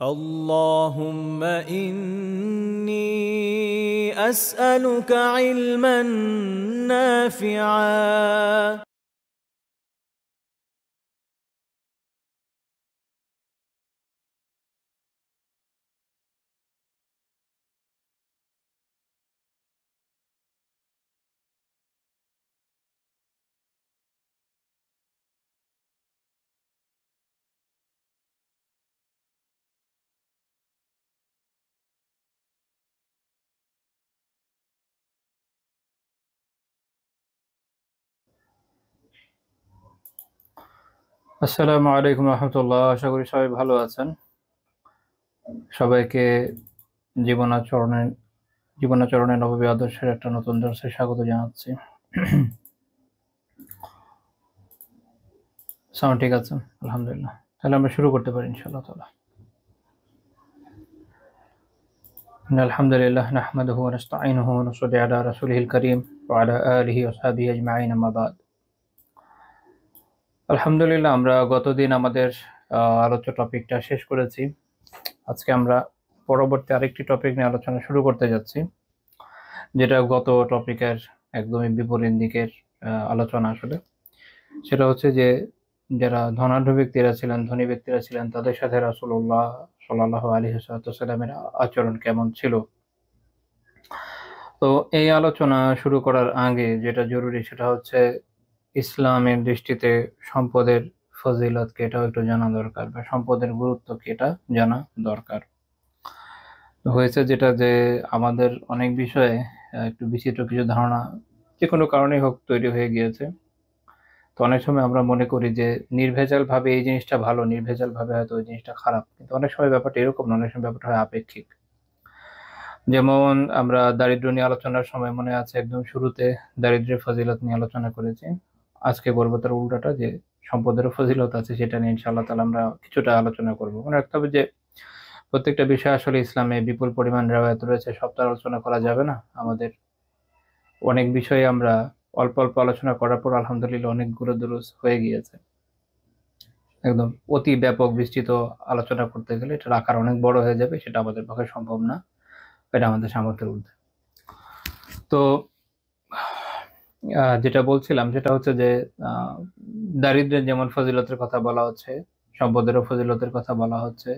اللهم إني أسألك علما نافعا আসসালামু আলাইকুম রহমতুল্লাহ। আশা করি সবাই ভালো আছেন। সবাইকে জীবনাচরণের জীবনাচরণের নববী আদর্শের একটা নতুন দর্শে স্বাগত জানাচ্ছি। সাউন্ড ঠিক আছে? আলহামদুলিল্লাহ। তাহলে আমরা শুরু করতে পারি ইনশাআল্লাহ তাআলা। আলহামদুলিল্লাহ নাহমাদুহু ওয়া নাস্তাঈনুহু ওয়া নুসাল্লি আলা রাসূলিহিল কারীম ওয়া আলা আলিহি ওয়া সাহবিহি আজমাইন, আম্মা বাদ। আলহামদুলিল্লাহ, আমরা গতদিন আমাদের আলোচ্য টপিকটা শেষ করেছি। আজকে আমরা পরবর্তী আরেকটি টপিক নিয়ে আলোচনা শুরু করতে যাচ্ছি, যেটা গত টপিকের একদমই বিপরীত দিকের আলোচনা। আসলে সেটা হচ্ছে যে যারা ধনাঢ্য ব্যক্তিরা ছিলেন, ধনী ব্যক্তিরা ছিলেন, তাদের সাথে রাসূলুল্লাহ সাল্লাল্লাহু আলাইহি ওয়াসাল্লামের আচরণ কেমন ছিল। তো এই আলোচনা শুরু করার আগে যেটা জরুরি সেটা হচ্ছে ইসলামের দৃষ্টিতে সম্পদের ফজিলত কি, এটাও একটু জানা দরকার, বা সম্পদের গুরুত্ব কি, এটা জানা দরকার। হয়েছে যেটা যে আমাদের অনেক বিষয়ে একটু বিচিত্র কিছু ধারণা যে কোনো কারণেই হোক তৈরি হয়ে গিয়েছে। তো অনেক সময় আমরা মনে করি যে নির্ভেজাল ভাবে এই জিনিসটা ভালো, নির্ভেজাল ভাবে হয়তো ওই জিনিসটা খারাপ, কিন্তু অনেক সময় ব্যাপারটা এরকম না, অনেক সময় ব্যাপারটা হয় আপেক্ষিক। যেমন আমরা দারিদ্র নিয়ে আলোচনার সময় মনে আছে একদম শুরুতে দারিদ্র্যের ফজিলত নিয়ে আলোচনা করেছি। আজকে বলবো তার উল্টাটা, যে সম্পদেরও ফজিলত আছে, সেটা নিয়ে ইনশাআল্লাহ তাআলা আমরা কিছুটা আলোচনা করব। মনে রাখতে হবে যে প্রত্যেকটা বিষয় আসলে ইসলামে বিপুল পরিমাণ রেওয়ায়াত রয়েছে, সবটা আলোচনা করা যাবে না। আমাদের অনেক বিষয়ে আমরা অল্প অল্প আলোচনা করার পর আলহামদুলিল্লাহ অনেকগুলো দুরুস হয়ে গিয়েছে। একদম অতি ব্যাপক বিস্তৃত আলোচনা করতে গেলে এটার আকার অনেক বড় হয়ে যাবে, সেটা আমাদের পক্ষে সম্ভব না, এটা আমাদের সামর্থ্যের ঊর্ধ্বে। তো যেটা বলছিলাম সেটা হচ্ছে যে আহ, দারিদ্র্যের যেমন ফজিলতের কথা বলা হচ্ছে, সম্পদেরও ফজিলতের কথা বলা হচ্ছে।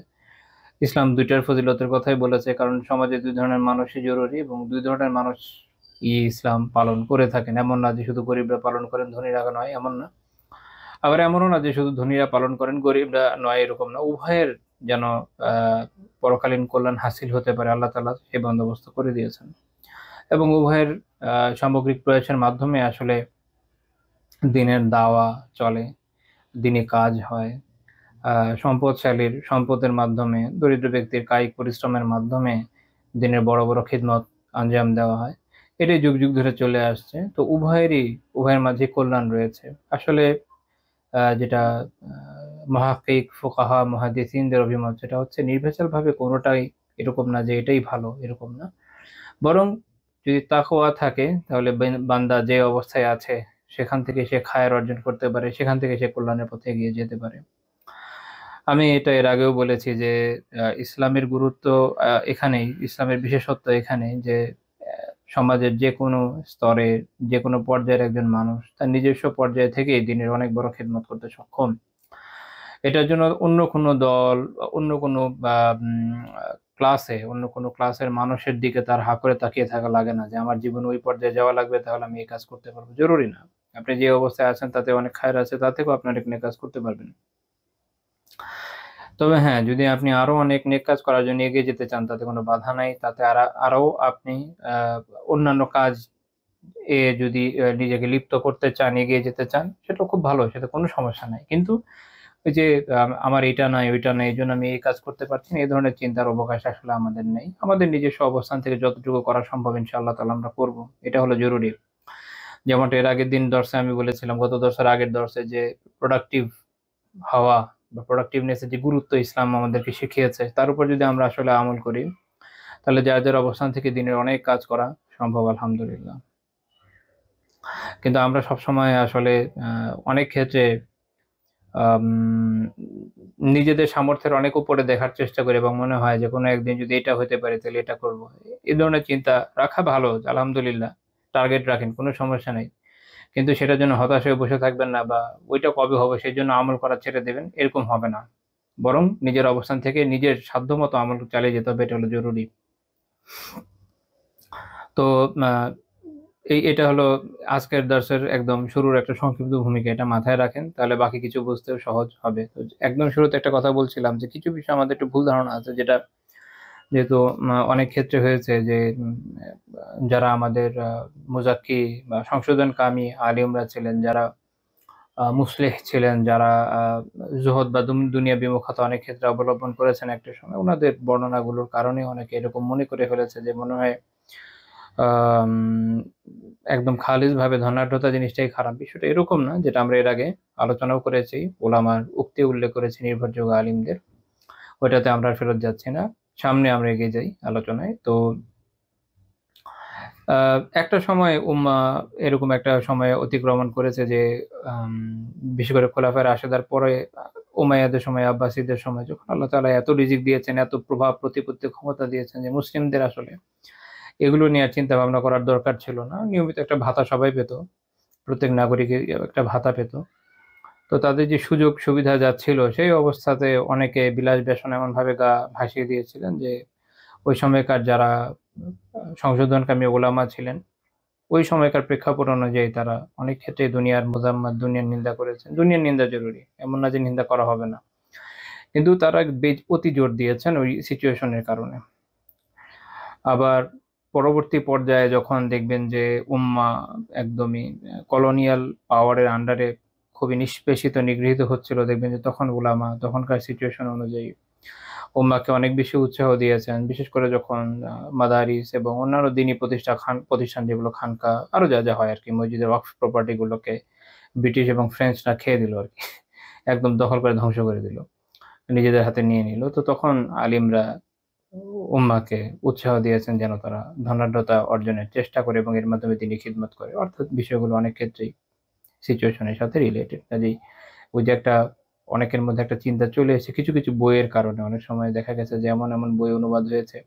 ইসলাম দুইটার ফজিলতের কথাই বলেছে, কারণ সমাজে দুই ধরনের মানুষই জরুরি, এবং দুই ধরনের মানুষ ইসলাম পালন করে থাকেন। এমন না যে শুধু গরিবরা পালন করেন, ধনীরা নয়, এমন না। আবার এমনও না যে শুধু ধনীরা পালন করেন, গরিবরা নয়, এরকম না। উভয়ের যেন আহ পরকালীন কল্যাণ হাসিল হতে পারে, আল্লাহ তাআলা সেই বন্দোবস্ত করে দিয়েছেন। এবং উভয়ের সামগ্রিক প্রয়াসের মাধ্যমে আসলে দিনের দাওয়া চলে, দিনে কাজ হয়। সম্পদশালীর সম্পদের মাধ্যমে, দরিদ্র ব্যক্তির কায়িক পরিশ্রমের মাধ্যমে দিনের বড় বড় খিদমত আঞ্জাম দেওয়া হয়। এটাই যুগ যুগ ধরে চলে আসছে। তো উভয়ের মাঝে কল্যাণ রয়েছে। আসলে যেটা মুহাক্কিক ফুকাহা মুহাদ্দিসিনদের অভিমত, সেটা হচ্ছে নির্ভেজাল ভাবে কোনোটাই এরকম না যে এটাই ভালো, এরকম না। বরং যদি তাকওয়া থাকে তাহলে বান্দা যে অবস্থায় আছে সেখান থেকে সে খায়ের অর্জন করতে পারে, সেখান থেকে সে কল্যাণের পথে এগিয়ে যেতে পারে। আমি এটা এর আগেও বলেছি যে ইসলামের গুরুত্ব এখানেই, ইসলামের বিশেষত্ব এখানেই যে সমাজের যে কোনো স্তরে, যে কোনো পর্যায়ের একজন মানুষ তার নিজস্ব পর্যায় থেকেই দিনের অনেক বড় খেদমত করতে সক্ষম। এটার জন্য অন্য কোনো দল, অন্য কোনো অন্য কোনো ক্লাসের মানুষের দিকে তার হা করে তাকিয়ে থাকা লাগে না, যে আমার জীবনে ওই পর্যায়ে যাওয়া লাগবে তাহলে আমি এই কাজ করতে পারবো। জরুরি না। আপনি যে অবস্থায় আছেন তাতে অনেক খায়ের আছে, তা থেকেও আপনার এখানে কাজ করতে পারবেন। তবে হ্যাঁ, যদি আপনি আরো অনেক নেক কাজ করার জন্য এগিয়ে যেতে চান, তাতে কোনো বাধা নাই। তাতে আরো আপনি আহ অন্যান্য কাজ যদি নিজেকে লিপ্ত করতে চান, এগিয়ে যেতে চান, সেটা খুব ভালো, সেটা কোনো সমস্যা নাই। কিন্তু ওই যে আমার এটা নাই ওইটা নাই, এই জন্য আমি এই কাজ করতে পারছি না, এই ধরনের চিন্তার অবকাশ আসলে আমাদের নেই। আমাদের নিজস্ব অবস্থান থেকে যতটুকু করা সম্ভব ইনশাআল্লাহ তাআলা আমরা করব, এটা হলো জরুরি। যেমনটা এর আগের দিন দর্শে আমি বলেছিলাম, গত দর্শের আগের দর্শে, যে প্রোডাক্টিভ হওয়া বা প্রোডাক্টিভনেসের যে গুরুত্ব ইসলাম আমাদেরকে শিখিয়েছে, তার উপর যদি আমরা আসলে আমল করি, তাহলে যার যার অবস্থান থেকে দিনের অনেক কাজ করা সম্ভব, আলহামদুলিল্লাহ। কিন্তু আমরা সবসময় আসলে অনেক ক্ষেত্রে আম, নিজেদের সামর্থ্যের অনেক উপরে দেখার চেষ্টা করি এবং মনে হয় যে কোনো একদিন যদি এটা হতে পারে তাহলে এটা করব। এই ধরনের চিন্তা রাখা ভালো, আলহামদুলিল্লাহ। টার্গেট রাখেন, কোনো সমস্যা নেই, কিন্তু সেটার জন্য হতাশ হয়ে বসে থাকবেন না, বা ওইটা কবে হবে সেই জন্য আমল করা ছেড়ে দেবেন, এরকম হবে না। বরং নিজের অবস্থান থেকে নিজের সাধ্যমতো আমল চালিয়ে যেতে হবে, এটা হলো জরুরি। তো আহ, এটা হলো আজকের দর্শের একদম শুরুর একটা সংক্ষিপ্ত ভূমিকা, এটা মাথায় রাখেন, তাহলে বাকি কিছু বুঝতেও সহজ হবে। তো একদম শুরুতে একটা কথা বলছিলাম যে কিছু বিষয় আমাদের একটু ভুল ধারণা আছে, যেটা যেহেতু অনেক ক্ষেত্রে হয়েছে যে যারা আমাদের মুজাক্কি বা সংশোধনকামী আলিমরা ছিলেন, যারা মুসলিহ ছিলেন, যারা জুহদ বা দুনিয়া বিমুখতা অনেক ক্ষেত্রে অবলম্বন করেছেন একটা সময়, ওনাদের বর্ণনাগুলোর কারণে অনেকে এরকম মনে করে ফেলেছে যে মনে হয় আম, একদম খালিজ ভাবে ধনাঢ্যতা জিনিসটাই খারাপ। বিষয়টা এরকম না, যেটা আমরা এর আগে আলোচনাও করেছি, ওলামার উক্তি উল্লেখ করেছি নির্ভরযোগ্য আলিমদের, ওইটাতে আমরা আর ফেরত যাচ্ছি না, সামনে আমরা এগিয়ে যাই আলোচনায়। তো একটা সময় উম্মাহ এরকম একটা সময় অতিক্রমণ করেছে যে আম, বিশেষ করে খোলাফায়ে রাশেদার পরে উমাইয়াদের সময়, আব্বাসীদের সময়, যখন আল্লাহ তাআলা এত রিজিক দিয়েছেন, এত প্রভাব প্রতিপত্তি ক্ষমতা দিয়েছেন, যে মুসলিমদের আসলে এগুলো নিয়ে আর চিন্তা ভাবনা করার দরকার ছিল না। নিয়মিত একটা ভাতা সবাই পেত, প্রত্যেক নাগরিক একটা ভাতা পেত। তো তাদের যে সুযোগ সুবিধা যা ছিল, সেই অবস্থাতে অনেকে বিলাস ব্যসন এমন ভাবে গা ভাসিয়ে দিয়েছিলেন যে ওই সময়কার যারা সংশোধনকামী ওলামা ছিলেন, ওই সময়কার প্রেক্ষাপট অনুযায়ী তারা অনেক ক্ষেত্রে দুনিয়ার মোজাম্মত, দুনিয়ার নিন্দা করেছেন। দুনিয়ার নিন্দা জরুরি, এমন না যে নিন্দা করা হবে না, কিন্তু তারা অতি জোর দিয়েছেন ওই সিচুয়েশনের কারণে। আবার পরবর্তী পর্যায়ে যখন দেখবেন যে উম্মা একদমই কলোনিয়াল পাওয়ারের আন্ডারে খুবই নিষ্পেষিত, নিগৃহীত হচ্ছিল, দেখবেন যে তখন উলামা তখনকার সিচুয়েশন অনুযায়ী উম্মাকে অনেক বেশি উৎসাহ দিয়েছেন। বিশেষ করে যখন মাদারিস এবং অন্যান্য দিনী প্রতিষ্ঠান যেগুলো খানকা আরো যা যা হয় আর কি, মসজিদের ওয়াকফ প্রপার্টি গুলোকে ব্রিটিশ এবং ফ্রেঞ্চরা খেয়ে দিল আর কি, একদম দখল করে ধ্বংস করে দিল, নিজেদের হাতে নিয়ে নিল। তো তখন আলিমরা উম্মাকে উৎসাহ দিয়েছেন যেন তারা ধনাঢ্যতা অর্জনের চেষ্টা করে এবং এর মাধ্যমে তিনি খিদমত করে। অর্থাৎ বিষয়গুলো অনেক ক্ষেত্রেই সিচুয়েশনের সাথে রিলেটেড। কাজেই ওই যে একটা অনেকের মধ্যে একটা চিন্তা চলে এসেছে কিছু কিছু বইয়ের কারণে, অনেক সময় দেখা গেছে যে এমন এমন বই অনুবাদ হয়েছে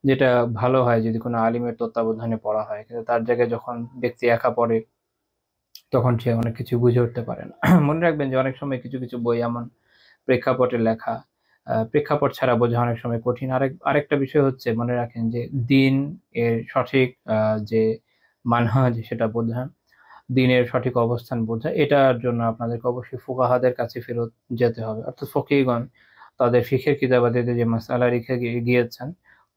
যেটা ভালো হয় যদি কোনো আলিমের তত্ত্বাবধানে পড়া হয়, কিন্তু তার জায়গায় যখন ব্যক্তি একা পড়ে তখন সে অনেক কিছু বুঝে উঠতে পারে না। মনে রাখবেন যে অনেক সময় কিছু কিছু বই এমন প্রেক্ষাপটে লেখা, প্রেক্ষাপট ছাড়া বোঝা অনেক সময় কঠিন। আরেকটা বিষয় হচ্ছে, মনে রাখেন যে দিন এর সঠিক যে মানহাজ সেটা বোঝা, দিনের সঠিক অবস্থান বোঝা, এটার জন্য আপনাদেরকে অবশ্যই ফুকাহাদের কাছে ফেরত যেতে হবে। অর্থাৎ ফকিহগণ তাদের ফিখের কিতাবাদিতে যে মাসালা রেখে গিয়েছেন,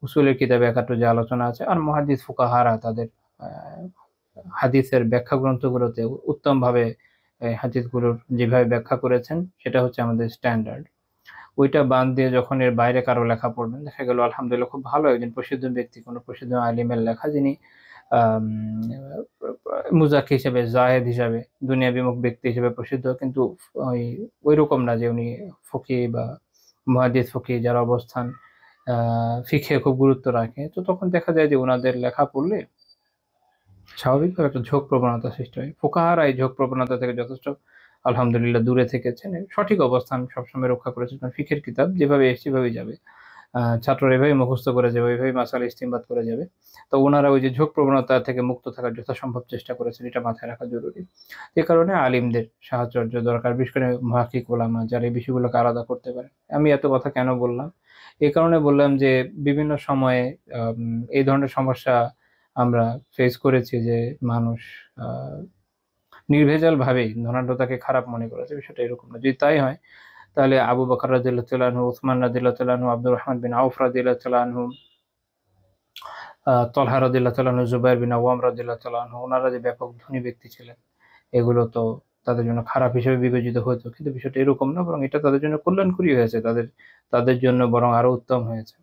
উসুলের কিতাবে একাত্র যে আলোচনা আছে, আর মুহাদ্দিস ফুকাহারা তাদের আহ, হাদিসের ব্যাখ্যা গ্রন্থগুলোতে উত্তম ভাবে হাদিসগুলোর যেভাবে ব্যাখ্যা করেছেন, সেটা হচ্ছে আমাদের স্ট্যান্ডার্ড। ওইটা বাদ দিয়ে যখন এর বাইরে কারো লেখা পড়বেন, দেখা গেল আলহামদুলিল্লাহ খুব ভালো একজন প্রসিদ্ধ ব্যক্তি, কোনো প্রসিদ্ধ আলিমের লেখা, যিনি আম, মুজাক্কি হিসেবে, জাহেদ হিসাবে, দুনিয়া বিমুখ ব্যক্তি হিসেবে প্রসিদ্ধ, কিন্তু ওই ওই রকম না যে উনি ফকি বা মুহাদ্দিস ফকি যার অবস্থান ফিকহে খুব গুরুত্ব রাখে। তো তখন দেখা যায় যে ওনাদের লেখা পড়লে স্বাভাবিকভাবে একটা ঝোঁক প্রবণতা সৃষ্টি হয়। ফুকাহারা এই ঝোঁক প্রবণতা থেকে যথেষ্ট আলহামদুলিল্লাহ দূরে থেকেছেন, সঠিক অবস্থান সবসময় রক্ষা করেছেন। কারণ ফিকের কিতাব যেভাবে এসে সেভাবেই যাবে, ছাত্র এভাবেই মুখস্থ করে যাবে, ওইভাবেই মাসালা ইস্তিমবাদ করে যাবে। তো ওনারা ওই যে ঝোঁক প্রবণতা থেকে মুক্ত থাকার যথাসম্ভব চেষ্টা করেছেন, এটা মাথায় রাখা জরুরি। এ কারণে আলিমদের সাহচর্য দরকার, বিশেষ করে মুহাক্কিক ওলামা যারা এই বিষয়গুলোকে আলাদা করতে পারে। আমি এত কথা কেন বললাম? এই কারণে বললাম যে বিভিন্ন সময়ে এই ধরনের সমস্যা আমরা ফেস করেছি, যে মানুষ আহ নির্ভেজাল ভাবেই ধনাঢ্যতাকে খারাপ মনে করেছে। বিষয়টা এরকম না। যদি তাই হয় তাহলে আবু বকর রাদিয়াল্লাহু তাআলা আনহু, উসমান রাদিয়াল্লাহু তাআলা আনহু, আব্দুর রহমান বিন আউফ রাদিয়াল্লাহু তাআলা আনহু, তলহা রাদিয়াল্লাহু তাআলা আনহু, জুবাইর বিন আওয়াম রাদিয়াল্লাহু তাআলা আনহু, ওনারা যে ব্যাপক ধনী ব্যক্তি ছিলেন, এগুলো তো তাদের জন্য খারাপ হিসেবে বিবেচিত হতো, কিন্তু বিষয়টা এরকম না, বরং এটা তাদের জন্য কল্যাণকরী হয়েছে, তাদের তাদের জন্য বরং আরো উত্তম হয়েছে।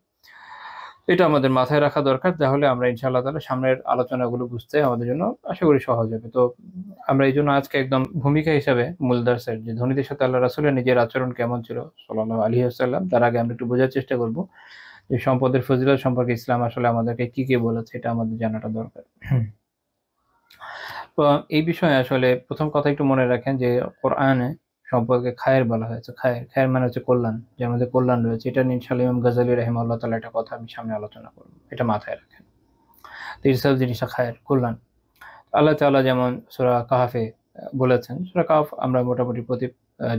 এটা আমাদের মাথায় রাখা দরকার, তাহলে আমরা ইনশাআল্লাহ তাআলা সামনের আলোচনাগুলো বুঝতে আমাদের জন্য আশা করি সহজ হবে। তো আমরা এই জন্য আজকে একদম ভূমিকা হিসাবে মূল দার্সের যে ধনীদের সাথে আল্লাহ রাসূলের নিজের আচরণ কেমন ছিল সাল্লাল্লাহু আলাইহি ওয়াসাল্লাম, তার আগে আমরা একটু বোঝার চেষ্টা করব যে সম্পদের ফজিলত সম্পর্কে ইসলাম আসলে আমাদেরকে কি কি বলেছে, এটা আমাদের জানাটা দরকার। তো এই বিষয়ে আসলে প্রথম কথা একটু মনে রাখেন যে কোরআনে সম্পদকে খায়ের বলা হয়েছে। খায়ের, খায়ের মানে হচ্ছে কল্যাণ, যার মধ্যে কল্যাণ রয়েছে। এটা নিয়ে ইনশাআল্লাহ ইমাম গাজালি রাহিমাহুল্লাহ তাআলা একটা কথা আমি সামনে আলোচনা করবো, এটা মাথায় রাখেন। তো ইরসাল জিনিসটা খায়ের, কল্যাণ। আল্লাহ তাআলা যেমন সূরা কাহফে বলেছেন, সূরা কাহফ আমরা মোটামুটি প্রতি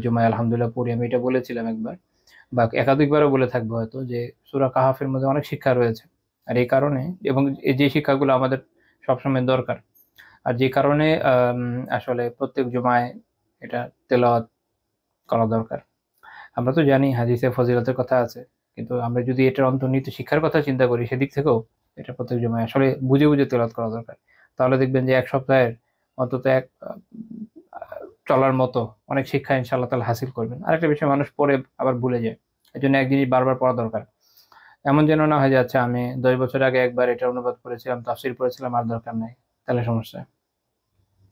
জুমায় আলহামদুলিল্লাহ পড়ি। আমি এটা বলেছিলাম একবার বা একাধিকবারও বলে থাকবো হয়তো, যে সূরা কাহফের মধ্যে অনেক শিক্ষা রয়েছে। আর এই কারণে, এবং এই যে শিক্ষাগুলো আমাদের সবসময় দরকার, আর যে কারণে আসলে প্রত্যেক জুমায় এটা তেলাওয়াত করা দরকার। আমরা তো জানি হাদিসে ফজিলতের কথা আছে, কিন্তু আমরা যদি এটার অন্তর্নিহিত শিক্ষার কথা চিন্তা করি, সেদিক থেকেও এটা প্রত্যেক জুমায় আসলে বুঝে বুঝে তেলাওয়াত করা দরকার। তাহলে দেখবেন যে এক সপ্তাহের অন্তত এক চলার মতো অনেক শিক্ষা ইনশাআল্লাহ তাআলা হাসিল করবেন। আরেকটা বিষয়, মানুষ পড়ে আবার ভুলে যায়, এই জন্য এক জিনিস বারবার পড়া দরকার। এমন যেন না হয়ে যাচ্ছে আমি 10 বছর আগে একবার এটা অনুবাদ করেছিলাম, তাফসীর পড়েছিলাম, আর দরকার নাই, তাহলে সমস্যা।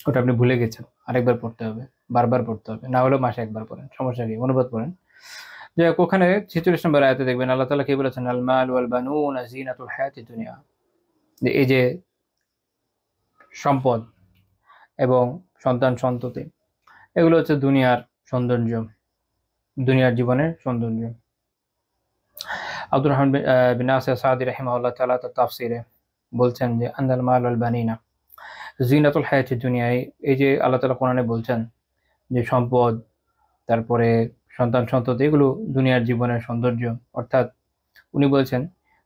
ওটা আপনি ভুলে গেছেন, আরেকবার পড়তে হবে, বারবার পড়তে হবে, না হলেও মাসে একবার পড়েন, সমস্যা কি, অনুবাদ পড়েন। যাই হোক, ওখানে 46 নম্বর আয়াতে দেখবেন আল্লাহ তাআলা কি বলেছেন, আল মাল ওয়াল বানুনা জিনাতুল হায়াতিদ দুনিয়া। এই যে সম্পদ এবং সন্তান সন্ততি, এগুলো হচ্ছে দুনিয়ার সৌন্দর্য, দুনিয়ার জীবনের সৌন্দর্য। আব্দুর রহমান বিন নাসির সাদি রাহিমাহুল্লাহ তাআলা তার তাফসীরে বলছেন যে আন্নাল মাল ওয়াল বানিনা জিনাতুল হায়াতিদ দুনিয়া। এই যে আল্লাহ তাআলা কোরআনে বলছেন যে সম্পদ, তারপরে সন্তান সন্ততি, এগুলো দুনিয়ার জীবনের সৌন্দর্য। অর্থাৎ উনি বলছেন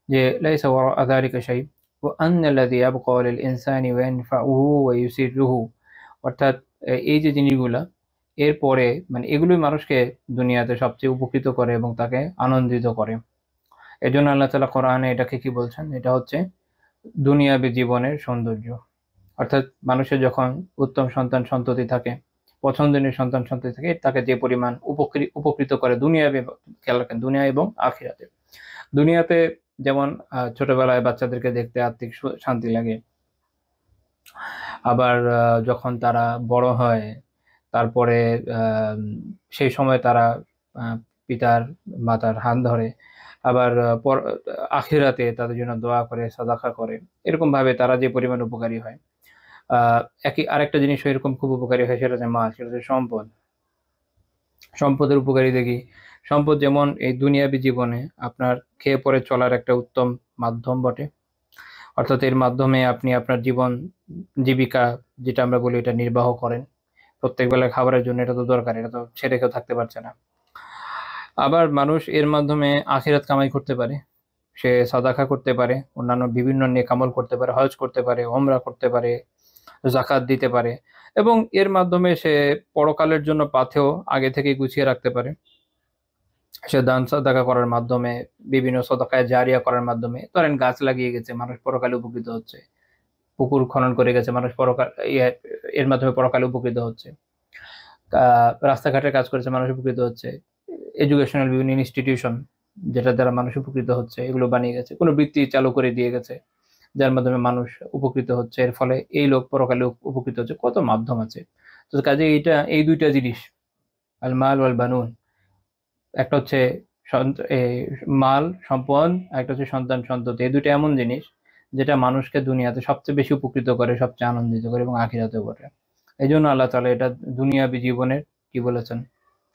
যে লাইসা ওয়ারা যালিকা শাই ওয়া আন্নাল্লাযী ইয়াবকা লিল ইনসানি ওয়া ইয়ানফাউহু ওয়া ইউসিরুহু। অর্থাৎ এই যে জিনিসগুলা এরপরে, মানে এগুলোই মানুষকে দুনিয়াতে সবচেয়ে উপকৃত করে এবং তাকে আনন্দিত করে। এজন্য আল্লাহ তাআলা কোরআনে এটাকে কি বলছেন, এটা হচ্ছে দুনিয়াবী জীবনের সৌন্দর্য। অর্থাৎ মানুষের যখন উত্তম সন্তান সন্ততি থাকে, পছন্দনীয় সন্তান সন্ততি থাকে, তাকে যে পরিমাণ উপকৃত করে দুনিয়াবী, খেয়াল রাখেন, দুনিয়া এবং আখিরাতে। দুনিয়াতে যেমন ছোটবেলায় বাচ্চাদেরকে দেখতে আত্মিক শান্তি লাগে, আবার যখন তারা বড় হয়, তারপরে সেই সময় তারা পিতার মাতার হাত ধরে, আবার আখিরাতে তাদের জন্য দোয়া করে, সাদাকা করে, এরকম ভাবে তারা যে পরিমাণ উপকারী হয়। একই আরেকটা জিনিস এরকম খুব উপকারী হয়, সেটা হচ্ছে মাল, সেটা হচ্ছে সম্পদ। সম্পদের উপকারী দেখি, সম্পদ যেমন এই দুনিয়াবী জীবনে আপনার খেয়ে পরে চলার একটা উত্তম মাধ্যম বটে। অর্থাৎ এর মাধ্যমে আপনি আপনার জীবন জীবিকা, যেটা আমরা বলি, এটা নির্বাহ করেন। প্রত্যেক বেলা খাবারের জন্য এটা তো দরকার, এটা তো ছেড়ে কেউ থাকতে পারছে না। আবার মানুষ এর মাধ্যমে আখিরাত কামাই করতে পারে, সে সাদাকা করতে পারে, অন্যান্য বিভিন্ন নেক আমল করতে পারে, হজ করতে পারে, ওমরা করতে পারে, জাকাত দিতে পারে, এবং এর মাধ্যমে সে পরকালের জন্য পাথেও আগে থেকে গুছিয়ে রাখতে পারে। সে দান সাদাকা করার মাধ্যমে, বিভিন্ন সদকায়ে জারিয়া করার মাধ্যমে, ধরেন গাছ লাগিয়ে গেছে, মানুষ পরকালে উপকৃত হচ্ছে। পুকুর খনন করে গেছে, মানুষ পরকাল এর মাধ্যমে পরকালে উপকৃত হচ্ছে। রাস্তাঘাটের কাজ করেছে, মানুষ উপকৃত হচ্ছে। এডুকেশনাল বিভিন্ন ইনস্টিটিউশন, যেটা দ্বারা মানুষ উপকৃত হচ্ছে, এগুলো বানিয়ে গেছে। কোনো বৃত্তি চালু করে দিয়ে গেছে, যার মাধ্যমে মানুষ উপকৃত হচ্ছে, এর ফলে এই লোক পরকালে উপকৃত হচ্ছে। কত মাধ্যম আছে। তো কাজে এই দুইটা জিনিস, আল মাল ওয়াল বানুন, একটা হচ্ছে মাল সম্পদ, একটা হচ্ছে সন্তান সন্ততি। এই দুইটা এমন জিনিস যেটা মানুষকে দুনিয়াতে সবচেয়ে বেশি উপকৃত করে, সবচেয়ে আনন্দিত করে, এবং আখিরাতেও করে। এই জন্য আল্লাহ তাআলা এটা দুনিয়াবী জীবনের কি বলেছেন,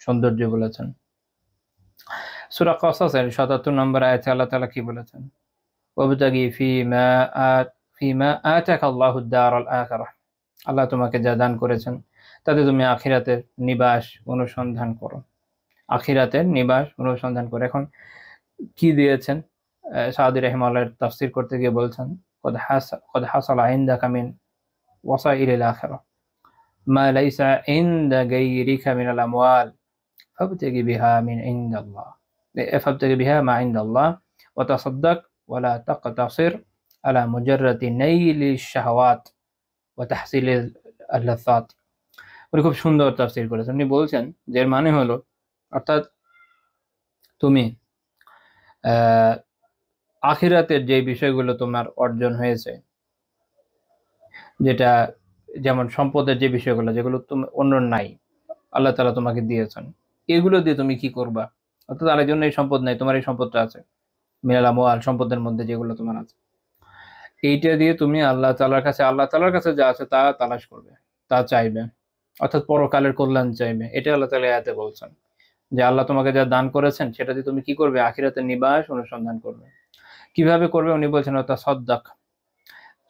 সৌন্দর্য বলেছেন। সূরা কসসের 77 নম্বর আয়াতে আল্লাহ তাআলা কি বলেছেন, ওয়াবতাগি ফিমা আতাকা আল্লাহুদ দারাল আখিরাহ। আল্লাহ তোমাকে যা দান করেছেন তাতে তুমি আখিরাতের নিবাস অনুসন্ধান করো, আখিরাতের নিবাস অনুসন্ধান করে। এখন কি দিয়েছেন, সাদি রাহিমাহুল্লাহ তাফসীর করতে গিয়ে বলছেন, কদ হাসালা ইনদাকা মিন ওয়াসাইলিল আখিরাহ মা লাইসা ইনদা গায়রিকা মিনাল আমওয়াল ফাবতাগি বিহা মিন ইনদাল্লাহ ফাবতাগি বিহা মা ইনদাল্লাহ ওয়া তাসাদদাক ওয়া লা তাকতাসির আলা মুজাররাতি নাইলিশ শাহাওয়াত ওয়া তাহসিলিল আল্লাযাত। উনি খুব সুন্দর তাফসীর করেছেন। উনি বলছেন যে এর মানে হলো, অর্থাৎ তুমি আখিরাতের যে বিষয়গুলো তোমার অর্জন হয়েছে, যেটা যেমন সম্পদের যে বিষয়গুলো, যেগুলো তুমি অন্য নাই, আল্লাহ তাআলা তোমাকে দিয়েছেন, এগুলো দিয়ে তুমি কি করবা। অর্থাৎ আরেকজন এই সম্পদ নাই, তোমার এই সম্পদটা আছে, মিনাল আমওয়াল, সম্পদের মধ্যে যেগুলো তোমার আছে, এইটা দিয়ে তুমি আল্লাহ তাআলার কাছে যা আছে তা তালাশ করবে, তা চাইবে। অর্থাৎ পরকালের কল্যাণ চাইবে। এটা আল্লাহ তাআলা আয়াতে বলছেন যে আল্লাহ তোমাকে যা দান করেছেন সেটা দিয়ে তুমি কি করবে, আখিরাতের নিবাস অনুসন্ধান করবে। কিভাবে করবে উনি বলছেন, তা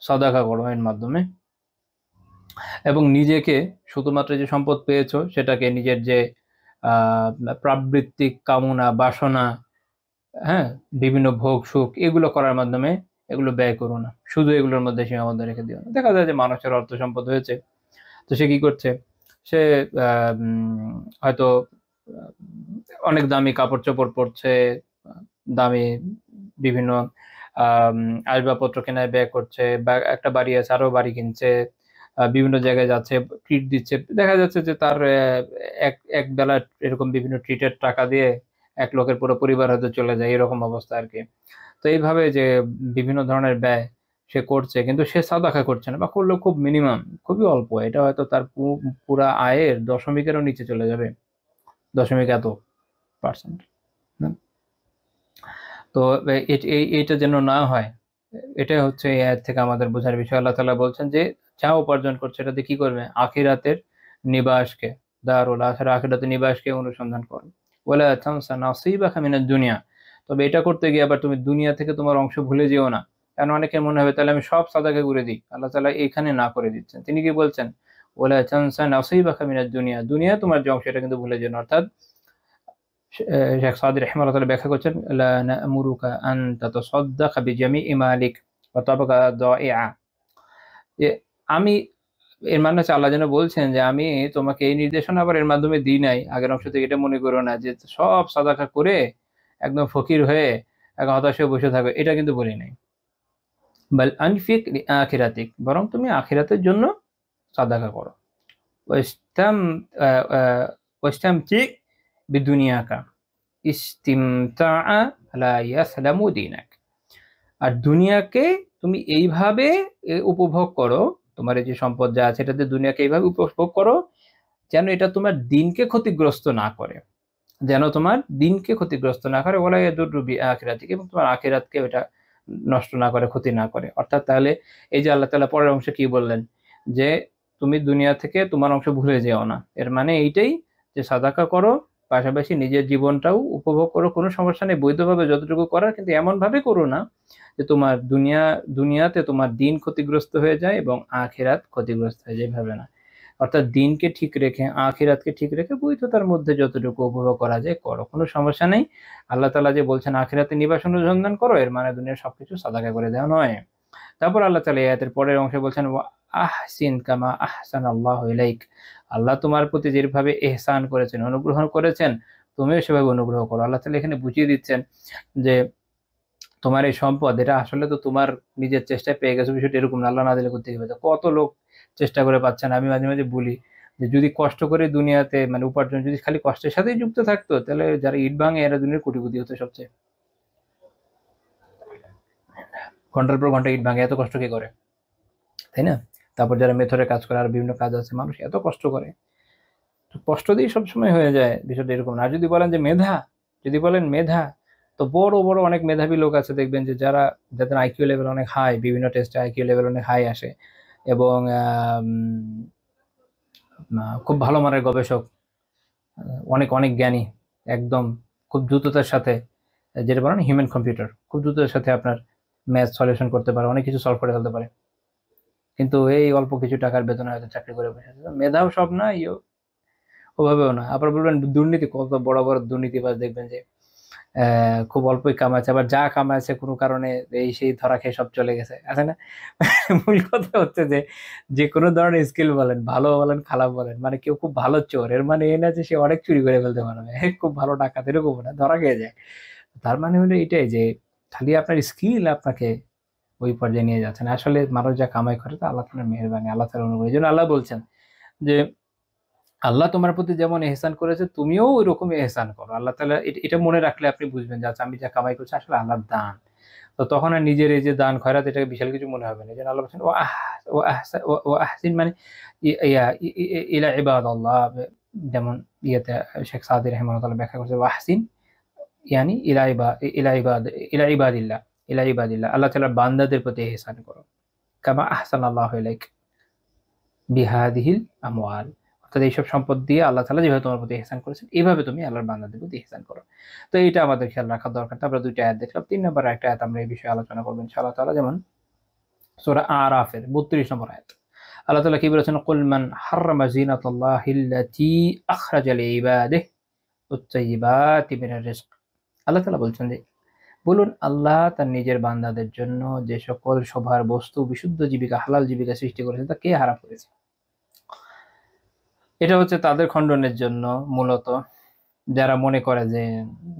সদাকা করো এর মাধ্যমে, এবং নিজেকে শুধুমাত্র যে সম্পদ পেয়েছো সেটাকে নিজের যে প্রাবৃত্তিক কামনা বাসনা, হ্যাঁ, বিভিন্ন ভোগ সুখ এগুলো করার মাধ্যমে এগুলো ব্যয় করো না, শুধু এগুলোর মধ্যে সীমাবদ্ধ রেখে দিও না। দেখা যায় যে মানুষের অর্থ সম্পদ হয়েছে, তো সে কি করছে, সে হয়তো অনেক দামি কাপড় চোপড় পরছে, দামি বিভিন্ন আসবাবপত্র কেনায় ব্যয় করছে, বা একটা বাড়ি আছে আরো বাড়ি কিনছে, বিভিন্ন জায়গায় যাচ্ছে, ট্রিট দিচ্ছে। দেখা যাচ্ছে যে তার এক এক বেলা এরকম বিভিন্ন ট্রিটের টাকা দিয়ে এক লোকের পুরো পরিবার হয়তো চলে যায়, এরকম অবস্থা আর কি। তো এইভাবে যে বিভিন্ন ধরনের ব্যয় সে করছে, কিন্তু সে সাদাকা করছে না, বা করলেও খুব মিনিমাম, খুবই অল্প। এটা হয়তো তার পুরা আয়ের দশমিকেরও নিচে চলে যাবে, দশমিক এত পার্সেন্ট। তো এইটা যেন না হয়, এটাই হচ্ছে এই আয়াত থেকে আমাদের বোঝার বিষয়। আল্লাহ তাআলা বলছেন যে যা উপার্জন করছে এটা দিয়ে কি করবে, আখিরাতের নিবাসকে, দারুল আখিরা, আখিরাতের নিবাসকে অনুসন্ধান করো। ওয়ালা তানসা নাসিবাকা মিনাদ দুনিয়া, তবে এটা করতে গিয়ে আবার তুমি দুনিয়া থেকে তোমার অংশ ভুলে যেও না। কারণ অনেকের মনে হবে তাহলে আমি সব সাদাকা করে দিই, আল্লাহ তাআলা এখানে না করে দিচ্ছেন। তিনি কি বলছেন, ওয়ালা তানসা নাসিবাকা মিনাদ দুনিয়া, দুনিয়া তোমার যে অংশ এটা কিন্তু ভুলে যেও না। অর্থাৎ শেখ সাদি রাহিমাহুল্লাহ তাআলা ব্যাখ্যা করছেন, লা না'মুরুকা আন তাতাসাদদাকা বিজামিই মালিক ওয়া তাবকা দাইআ, যে আমি, এর মানে হচ্ছে আল্লাহ যেন বলছেন যে আমি তোমাকে এই নির্দেশনা আবার এর মাধ্যমে দিই নাই আগের অংশ থেকে, এটা মনে করো না যে সব সাদাকা করে একদম ফকির হয়ে একদম হতাশ হয়ে বসে থাকো, এটা কিন্তু বলি নাই। বাল আনফিক লিআখিরাতিক, বরং তুমি আখিরাতের জন্য সাদাকা করো। ওয়াস্তাম ওয়াস্তামতিক বিদুনিয়াকা ইস্তিমতাআ লা ইয়াসলামু দীনাক, আর দুনিয়াকে তুমি এইভাবে উপভোগ করো, তোমার এই যে সম্পদ যা আছে এটাতে দুনিয়াকে এইভাবে উপভোগ করো যেন এটা তোমার দিনকে ক্ষতিগ্রস্ত না করে, যেন তোমার দিনকে ক্ষতিগ্রস্ত না করে, ওয়ালা ইয়াদুররু বিআখিরাতিক, এবং তোমার আখিরাতকে এটা নষ্ট না করে, ক্ষতি না করে। অর্থাৎ তাহলে এই যে আল্লাহ তাআলা পরের অংশে কি বললেন, যে তুমি দুনিয়া থেকে তোমার অংশ ভুলে যেও না, এর মানে এইটাই যে সাদাকা করো, পাশাপাশি নিজের জীবনটাও উপভোগ করো, কোনো সমস্যা নেই, বৈধভাবে যতটুকু করার, কিন্তু এমন ভাবে করো না যে তোমার দুনিয়াতে তোমার দিন ক্ষতিগ্রস্ত হয়ে যায় এবং আখিরাত ক্ষতিগ্রস্ত হয়ে যায়, ভাবে না। অর্থাৎ দিনকে ঠিক রেখে আখিরাতকে ঠিক রেখে বৈধতার মধ্যে যতটুকু উপভোগ করা যায় করো, কোনো সমস্যা নেই। আল্লাহ তাআলা যে বলছেন আখিরাতে নিবাস অনুসন্ধান করো, এর মানে দুনিয়ার সবকিছু সাদাকা করে দেওয়া নয়। তারপর আল্লাহ তাআলা এই আয়াতের পরের অংশে বলছেন, ওয়া আহসিন কামা আহসানাল্লাহু ইলাইক, আল্লাহ তোমার প্রতি যেভাবে ইহসান করেছেন, অনুগ্রহ করেছেন, তুমিও সেভাবে অনুগ্রহ করো। আল্লাহ তাআলা এখানে বুঝিয়ে দিচ্ছেন যে তোমার এই সম্পদ এটা আসলে তো তোমার নিজের চেষ্টায় পেয়ে গেছো, বিষয়টা এরকম না, আল্লাহ না দিলে করতে হবে। কত লোক চেষ্টা করে পাচ্ছে না। আমি মাঝে মাঝে বলি যে যদি কষ্ট করে দুনিয়াতে মানে উপার্জন যদি খালি কষ্টের সাথেই যুক্ত থাকতো, তাহলে যারা ইট ভাঙে এরা দুনিয়ার কোটিপতি হতো সবচেয়ে। ঘন্টার পর ঘন্টা ইট ভাঙে, এত কষ্ট কে করে, তাই না? তারপর যারা মেথরে কাজ করে আর বিভিন্ন কাজ আছে, মানুষ এত কষ্ট করে, তো কষ্ট দিয়ে সবসময় হয়ে যায়, বিষয়টা এরকম না। আর যদি বলেন যে মেধা, যদি বলেন মেধা, তো বড় বড় অনেক মেধাবী লোক আছে দেখবেন যে যাদের আইকিউ লেভেল অনেক হাই, বিভিন্ন টেস্টে আইকিউ লেভেল অনেক হাই আসে, এবং খুব ভালো মানের গবেষক, অনেক অনেক জ্ঞানী, একদম খুব দ্রুততার সাথে, যেটা বলেন হিউম্যান কম্পিউটার, খুব দ্রুততার সাথে আপনার ম্যাথ সলিউশন করতে পারে, অনেক কিছু সলভ করে ফেলতে পারে, কিন্তু এই অল্প কিছু টাকার বেতনে হয়তো চাকরি করে বসে আছে। মেধাও সব না, ওভাবেও না। আবার বলবেন দুর্নীতি, কত বড় বড় দুর্নীতিবাজ দেখবেন যে খুব অল্পই কামাচ্ছে, আবার যা কামাচ্ছে কোনো কারণে এই সেই ধরা খেয়ে সব চলে গেছে, আছে না? মূল কথা হচ্ছে যে যে কোনো ধরনের স্কিল বলেন, ভালো বলেন খারাপ বলেন, মানে কেউ খুব ভালো চোর, এর মানে এই না যে সে অনেক চুরি করে ফেলতে পারবে, খুব ভালো ডাকাত এরকম না, ধরা খেয়ে যায়। তার মানে হলো এটাই যে খালি আপনার স্কিল আপনাকে ওই পর্যায়ে নিয়ে যাচ্ছে না। আসলে মানুষ যা কামাই করে তা আল্লাহ তাআলার মেহেরবানি, আল্লাহ তাআলার অনুগ্রহ। এই জন্য আল্লাহ বলছেন যে আল্লাহ তোমার প্রতি যেমন এহসান করেছে তুমিও ওই রকমই এহসান করো। আল্লাহ তাআলা এটা মনে রাখলে আপনি বুঝবেন যে আচ্ছা আমি যা কামাই করছি আসলে আল্লাহর দান। তো তখন আর নিজের এই যে দান খয়রাত এটাকে বিশাল কিছু মনে হবে না। এই জন্য আল্লাহ বলছেন ও আহসিন, মানে ইলা ইবাদাল্লাহ, যেমন ইয়েতে শেখ সাদি রাহিমাহুল্লাহ ব্যাখ্যা করছে, ও আহসিন ইয়ানি ইলা ইবাদিল্লাহ, ইলা ইবাদিল্লাহ, আল্লাহ তাআলার বান্দাদের প্রতি ইহসান করো, কামা আহসানাল্লাহু ইলাইক বিহাদিহিল আমওয়াল, অর্থাৎ এইসব সম্পদ দিয়ে আল্লাহ তাআলা যেভাবে তোমার প্রতি ইহসান করেছেন এইভাবে তুমি আল্লাহর বান্দাদের প্রতি ইহসান করো। তো এইটা আমাদের খেয়াল রাখা দরকার। তারপরে দুইটা আয়াত দেখলাম, 3 নম্বর একটা আয়াত আমরা এই বিষয়ে আলোচনা করবো ইনশাআল্লাহ তাআলা, যেমন সূরা আরাফের 32 নম্বর আয়াত। আল্লাহ তাআলা কি বলেছেন, কুল মান হাররামা যিনাতাল্লাহিল্লাতী আখরাজা লিইবাদিহি ওয়াত-তাইয়্যিবাতি মিনার রিজক। আল্লাহ তাআলা বলছেন যে বলুন, আল্লাহ তার নিজের বান্দাদের জন্য যে সকল শোভার বস্তু, বিশুদ্ধ জীবিকা, হালাল জীবিকা সৃষ্টি করেছেন তা কে হারাম করেছে? এটা হচ্ছে তাদের খণ্ডনের জন্য মূলত, যারা মনে করে যে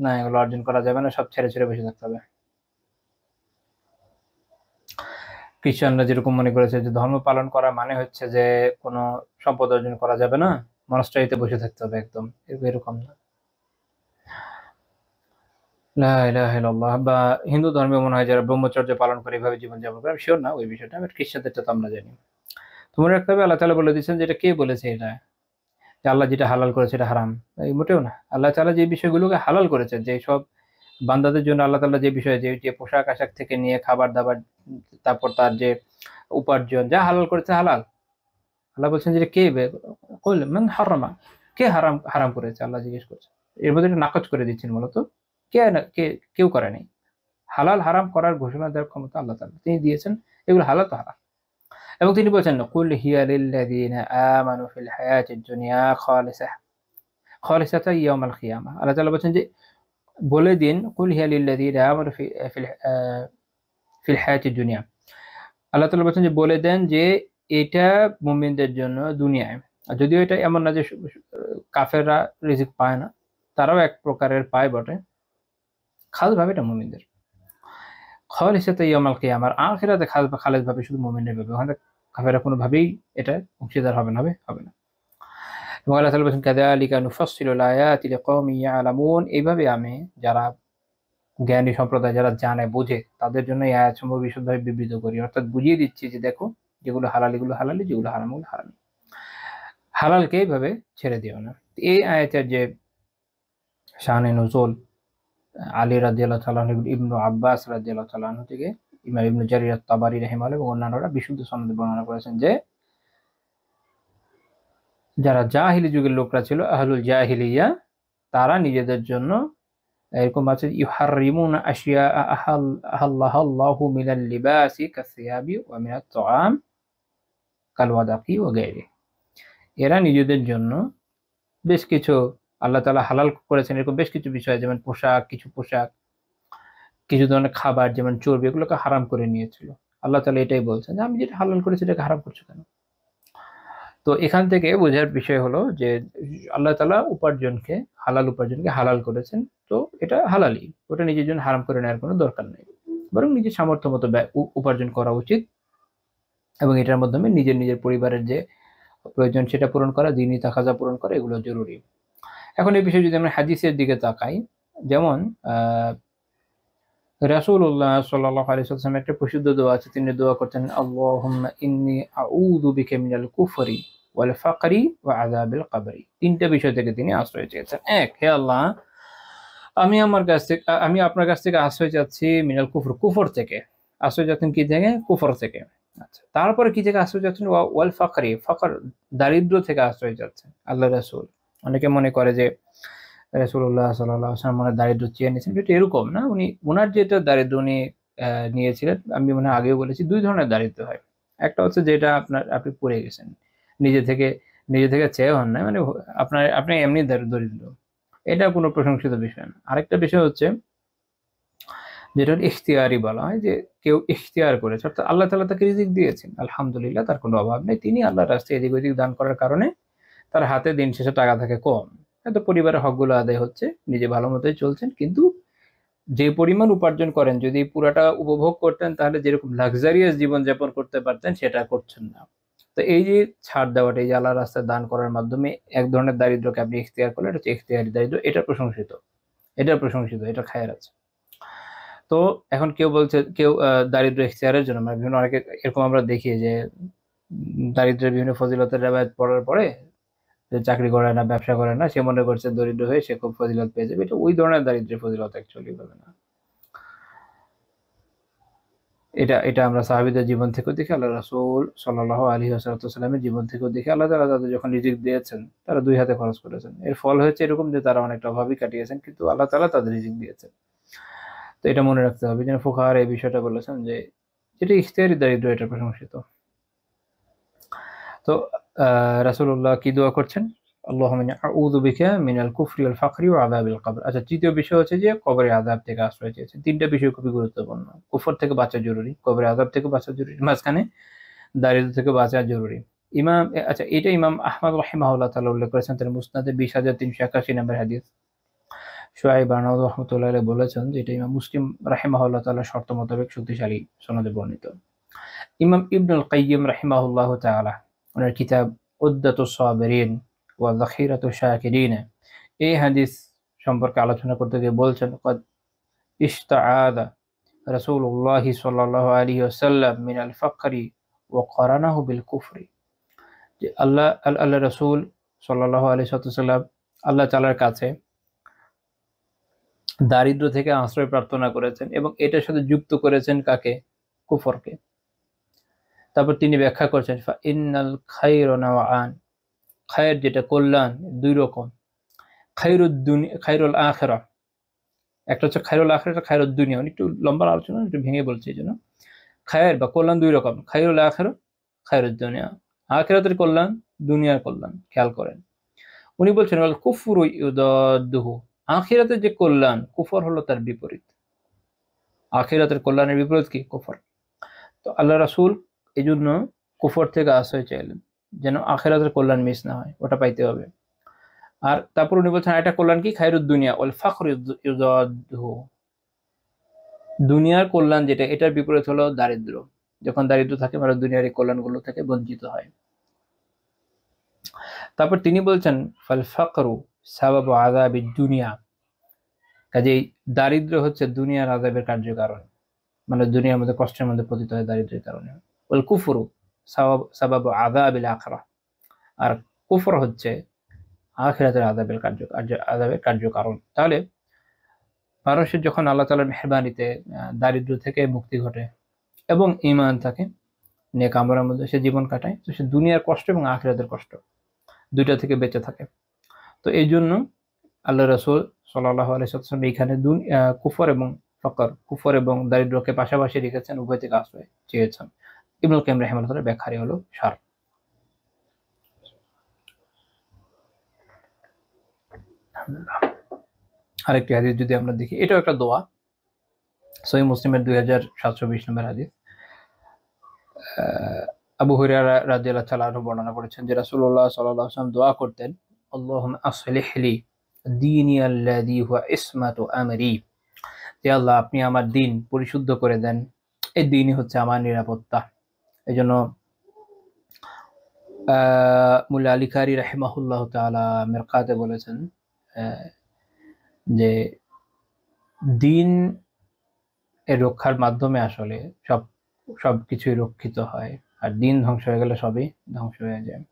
না এগুলো অর্জন করা যাবে না, সব ছেড়ে ছেড়ে বসে থাকতে হবে। খ্রিস্টানরা যেরকম মনে করেছে যে ধর্ম পালন করা মানে হচ্ছে যে কোনো সম্পদ অর্জন করা যাবে না, মনস্টারিতে বসে থাকতে হবে, একদম এরকম না। লা ইলাহা ইল্লাল্লাহ। বা হিন্দু ধর্মে মনে হয় যারা ব্রহ্মচর্য পালন করে এভাবে জীবনযাপন করে, আমি শিওর না ওই বিষয়টা, বাট খ্রিস্টানদেরটা তো আমরা জানি। তো মনে রাখতে হবে আল্লাহ তাআলা বলে দিচ্ছেন যে এটা কে বলেছে, এটা যে আল্লাহ যেটা হালাল করেছে এটা হারাম, এই মোটেও না। আল্লাহ তাআলা যে বিষয়গুলোকে হালাল করেছেন, যে সব বান্দাদের জন্য আল্লাহ তাআলা যে বিষয়ে যে পোশাক আশাক থেকে নিয়ে খাবার দাবার, তারপর তার যে উপার্জন যা হালাল করেছে হালাল। আল্লাহ বলছেন যে কে কুল মান হারামা, কে হারাম হারাম করেছে, আল্লাহ জিজ্ঞেস করছেন। এর মধ্যে একটা নাকচ করে দিচ্ছেন মূলত, কেউ করে নাই। হালাল হারাম করার ঘোষণা দেওয়ার ক্ষমতা আল্লাহ তাআলা, তিনি দিয়েছেন, এগুলো হালাল তো হারাম। এবং তিনি বলছেন কুল হিয়া লিল্লাযীনা আমানু ফিল হায়াতিদ দুনিয়া খালিসাতান ইয়াউমাল কিয়ামাহ। আল্লাহ তাআলা বলছেন যে বলে দিন, কুল হিয়া লিল্লাযীনা আমানু ফিল হায়াতিদ দুনিয়া। আল্লাহ তাআলা বলছেন যে বলে দেন যে এটা মুমিনদের জন্য দুনিয়ায়। আর যদিও এটা এমন না যে কাফেররা রিজিক পায় না, তারাও এক প্রকারের পায় বটে, খাস ভাবে এটা মুমিনদের। খালিসাতান ইয়াউমাল কিয়ামাহ, আখিরাতে খালেদ ভাবে শুধু মুমিনরা পাবে, ওখানে কাফেররা কোনোভাবেই এটা অংশীদার হবে না। এবং আল্লাহ তাআলা বলেছেন কাযালিকা নুফাসসিলুল আয়াতি লিকাওমিন ইয়ালামুন। এইভাবে আমি যারা জ্ঞানী সম্প্রদায়, যারা জানে বোঝে, তাদের জন্য এই আয়াতসমূহ বিশুদ্ধভাবে বিবৃত করি, অর্থাৎ বুঝিয়ে দিচ্ছি যে দেখো যেগুলো হালাল এগুলো হালালি, যেগুলো হারাম এগুলো হারামি, হালালকে এইভাবে ছেড়ে দিও না। এই আয়াতের যে শানে নুজুল, আলী রাদিয়াল্লাহু তাআলা আনহু, ইবনু আব্বাস রাদিয়াল্লাহু তাআলা আনহু থেকে ইমাম ইবনে জারির আত-তাবারি রাহিমাহুল্লাহ এবং অন্যান্যরা বিশুদ্ধ সনদে বর্ণনা করেছেন যে যারা জাহিলি যুগের লোকরা ছিল, আহলুল জাহিলিয়া, তারা নিজেদের জন্য এরকম আছে ইউহাররিমুনা আশিয়া আহাল্লাহু মিনাল লিবাসি কাসিয়াবি ওয়া মিনাত তাআম কাল ওয়াদাকি ওয়া গায়রি। এরা নিজেদের জন্য বেশ কিছু আল্লাহ তাআলা হালাল করেছেন এরকম বেশ কিছু বিষয়, যেমন পোশাক, কিছু ধরনের খাবার যেমন চর্বি, এগুলোকে হারাম করে নিয়েছিল। আল্লাহ তাআলা এটাই বলছেন যে আমি যেটা হালাল করেছি এটাকে হারাম করছো কেন? তো এখান থেকে বোঝার বিষয় হলো যে আল্লাহ তাআলা হালাল উপার্জনকে হালাল করেছেন, তো এটা হালালই, ওটা নিজের জন্য হারাম করে নেওয়ার কোনো দরকার নেই, বরং নিজের সামর্থ্য মতো উপার্জন করা উচিত এবং এটার মাধ্যমে নিজের পরিবারের যে প্রয়োজন সেটা পূরণ করা, দ্বীনি তাকাজা পূরণ করা, এগুলো জরুরি। এখন এই বিষয়ে যদি আমরা হাদিসের দিকে তাকাই, যেমন রাসূলুল্লাহ সাল্লাল্লাহু আলাইহি ওয়াসাল্লাম একটা প্রসিদ্ধ দোয়া আছে, তিনি দোয়া করতেন আল্লাহুম্মা ইন্নী আউযু বিকা মিনাল কুফরি ওয়াল ফাকরি ওয়া আযাবিল কবরি। তিনটা বিষয় থেকে তিনি আশ্রয় চেয়েছেন। এক, হে আল্লাহ, আমি আপনার কাছ থেকে আশ্রয় চাচ্ছি মিনাল কুফর থেকে। আশ্রয় চাচ্ছেন কি থেকে? কুফর থেকে। আচ্ছা, তারপরে কি থেকে আশ্রয় চাচ্ছেন? ওয়াল ফাকরি, দারিদ্র থেকে আশ্রয় চাচ্ছেন আল্লাহ রাসূল। অনেকে মনে করে যে রাসূলুল্লাহ সাল্লাল্লাহু আলাইহি ওয়াসাল্লাম মনে দারিদ্র চেয়ে নিয়েছেন, এটা এরকম না। উনার যেটা দারিদ্র উনি নিয়েছিলেন, আমি মনে আগেও বলেছি, দুই ধরনের দারিদ্র হয়। একটা হচ্ছে যেটা আপনি পড়ে গেছেন, নিজে থেকে চেয়ে হন না, মানে আপনি এমনি দরিদ্র, এটা কোনো প্রশংসিত বিষয় না। আরেকটা বিষয় হচ্ছে যেটা ইখতিয়ারি বলা হয়, যে কেউ ইখতিয়ার করেছে, অর্থাৎ আল্লাহ তাআলা তাকে রিজিক দিয়েছেন, আলহামদুলিল্লাহ, তার কোনো অভাব নেই, তিনি আল্লাহর রাস্তায় এদিক ওদিক দান করার কারণে তার হাতে দিন শেষে টাকা থাকে কম, হয়তো পরিবারের হকগুলো আদায় হচ্ছে, নিজে ভালো মতোই চলছেন, কিন্তু যে পরিমাণ উপার্জন করেন যদি পুরাটা উপভোগ করতেন তাহলে যেরকম লাক্সারিয়াস জীবনযাপন করতে পারতেন সেটা করছেন না। তো এই যে ছাড় দেওয়াটা, এই যে আল্লাহর রাস্তায় দান করার মাধ্যমে এক ধরনের দারিদ্রকে আপনি ইখতিয়ার করলেন, এটা হচ্ছে ইখতিয়ারি দারিদ্র, এটা প্রশংসিত, এটা খায়ের আছে। তো এখন কেউ দারিদ্র ইখতিয়ারের জন্য, মানে বিভিন্ন অনেকে এরকম আমরা দেখি যে দারিদ্রের বিভিন্ন ফজিলতের রেওয়ায়াত পড়ার পরে যে চাকরি করে না, ব্যবসা করে না, সে মনে করছে দরিদ্র হয়ে সে খুব ফজিলত পেয়ে যাবে। এটা ওই ধরনের দারিদ্রের ফজিলত অ্যাকচুয়ালি পাবে না। এটা এটা আমরা সাহাবীদের জীবন থেকেও দেখি, আল্লাহ রাসূল সাল্লাল্লাহু আলাইহি ওয়াসাল্লামের জীবন থেকেও দেখি। আল্লাহ তাআলা তাদের যখন রিজিক দিয়েছেন তারা দুই হাতে খরচ করেছেন। এর ফল হয়েছে এরকম যে তারা অনেকটা অভাবই কাটিয়েছেন, কিন্তু আল্লাহ তাআলা তাদের রিজিক দিয়েছেন। তো এটা মনে রাখতে হবে। যেন ফুকাহারা এই বিষয়টা বলেছেন যে যেটা ইখতিয়ারি দারিদ্র এটা প্রশংসিত। তো রাসূলুল্লাহ কি দোয়া করছেন? আল্লাহুম্মা ইন্নী আউযু বিকা মিনাল কুফরি ওয়াল ফাকরি ওয়া আযাবিল কবর। আচ্ছা, তৃতীয় বিষয় হচ্ছে যে কবরের আযাব থেকে আশ্রয় চেয়েছেন। তিনটা বিষয় খুবই গুরুত্বপূর্ণ। কুফর থেকে বাঁচা জরুরি, কবরের আযাব থেকে বাঁচা জরুরি, মাঝখানে দারিদ্র থেকে বাঁচা জরুরি। আচ্ছা, এটা ইমাম আহমদ রাহিমাহুল্লাহ তাআলা উল্লেখ করেছেন তার মুসনাদে 20381 নম্বর হাদিস। শুআইব আরনাউদ রাহমাতুল্লাহ আলাইহি বলেছেন যে এটা ইমাম মুসলিম রাহিমাহুল্লাহ তাআলার শর্ত মোতাবেক শক্তিশালী সনদে বর্ণিত। ইমাম ইবনুল কাইয়্যিম রাহিমাহুল্লাহ তাআলা ওনার কিতাব উদ্দাতুস সাবিরিন ওয়া যাখিরাতুশ শাকিরিন এই হাদিস সম্পর্কে আলোচনা করতে গিয়ে বলছেন, ক্বাদ ইশতাআযা রাসূলুল্লাহ সাল্লাল্লাহু আলাইহি ওয়াসাল্লাম মিনাল ফাকরি ওয়া কারানাহু বিল কুফরি। যে আল্লাহ রাসূল সাল্লাল্লাহু আলাইহি ওয়াসাল্লাম আল্লাহ তাআলার কাছে দারিদ্র থেকে আশ্রয় প্রার্থনা করেছেন এবং এটার সাথে যুক্ত করেছেন কাকে? কুফরকে। তারপর তিনি ব্যাখ্যা করছেন ফা ইন্নাল খায়রা নাওআন, খায়ের যেটা কল্যাণ দুই রকম, খায়রুল আখিরা, একটা হচ্ছে খায়রুল আখিরা, একটা খায়রুদ দুনিয়া। একটু লম্বা আলোচনা, একটু ভেঙে বলছি এই জন্য। খায়ের বা কল্যাণ দুই রকম, খায়রুল আখিরা, খায়রুদ দুনিয়া। আখিরাতের কল্যাণ, দুনিয়ার কল্যাণ। খেয়াল করেন উনি বলছেন ওয়াল কুফরু ইউদাদুহু, আখিরাতের যে কল্যাণ, কুফর হলো তার বিপরীত। আখিরাতের কল্যাণের বিপরীত কি? কুফর। তো আল্লাহ রাসূল এই জন্য কুফর থেকে আশ্রয় চাইলেন যেন আখিরাতের কল্যাণ মিস না হয়, ওটা পাইতে হবে। আর তারপর উনি বলছেন এটা কল্যাণ কি? খায়রুদ দুনিয়া ওয়াল ফাকরু ইউদাদুহু, দুনিয়ার কল্যাণ যেটা, এটার বিপরীত হলো দারিদ্র। যখন দারিদ্র থাকে মানে দুনিয়ার এই কল্যাণগুলো থেকে বঞ্চিত হয়। তারপর তিনি বলছেন ফাল ফাকরু সাবাবু আযাবিদ দুনিয়া, কাজেই দারিদ্র হচ্ছে দুনিয়ার আযাবের কার্যকারণ, মানে দুনিয়ার মধ্যে কষ্টের মধ্যে পতিত হয় দারিদ্রের কারণে। ওয়াল কুফরু সাবাবু আযাবিল আখিরাহ, আর কুফর হচ্ছে আখিরাতের আযাবের কার্যকারণ। তাহলে মানুষের যখন আল্লাহ তাআলার মেহেরবানিতে দারিদ্র থেকে মুক্তি ঘটে এবং ঈমান থাকে, নেক আমলের মধ্যে সে জীবন কাটায়, তো সে দুনিয়ার কষ্ট এবং আখিরাতের কষ্ট দুইটা থেকে বেঁচে থাকে। তো এই জন্য আল্লাহ রাসূল সাল্লাল্লাহু আলাইহি ওয়াসাল্লাম এখানে কুফর এবং দারিদ্রকে পাশাপাশি রেখেছেন, উভয় থেকে আশ্রয় চেয়েছেন। ইবনুল কাইয়্যিম রাহিমাহুল্লাহর ব্যাখ্যারই হলো সার। আরেকটি হাদিস যদি আমরা দেখি, এটাও একটা দোয়া, সহিহ মুসলিমের 2720 নম্বর হাদিস। আবু হুরায়রা রাদিয়াল্লাহু তাআলা আনহু বর্ণনা করেছেন যে রাসূলুল্লাহ সাল্লাল্লাহু আলাইহি ওয়াসাল্লাম দোয়া করতেন, আল্লাহুম্মা আসলিহ লি দীনি আল্লাযী হুয়া ইসমাতু আমরি, যে আল্লাহ আপনি আমার দিন পরিশুদ্ধ করে দেন, এই দিনই হচ্ছে আমার নিরাপত্তা। এজন্য মুল্লা আলী কারি রাহিমাহুল্লাহ তাআলা মিরকাতে বলেছেন যে দিন এর রক্ষার মাধ্যমে আসলে সবকিছুই রক্ষিত হয়, আর দিন ধ্বংস হয়ে গেলে সবই ধ্বংস হয়ে যায়।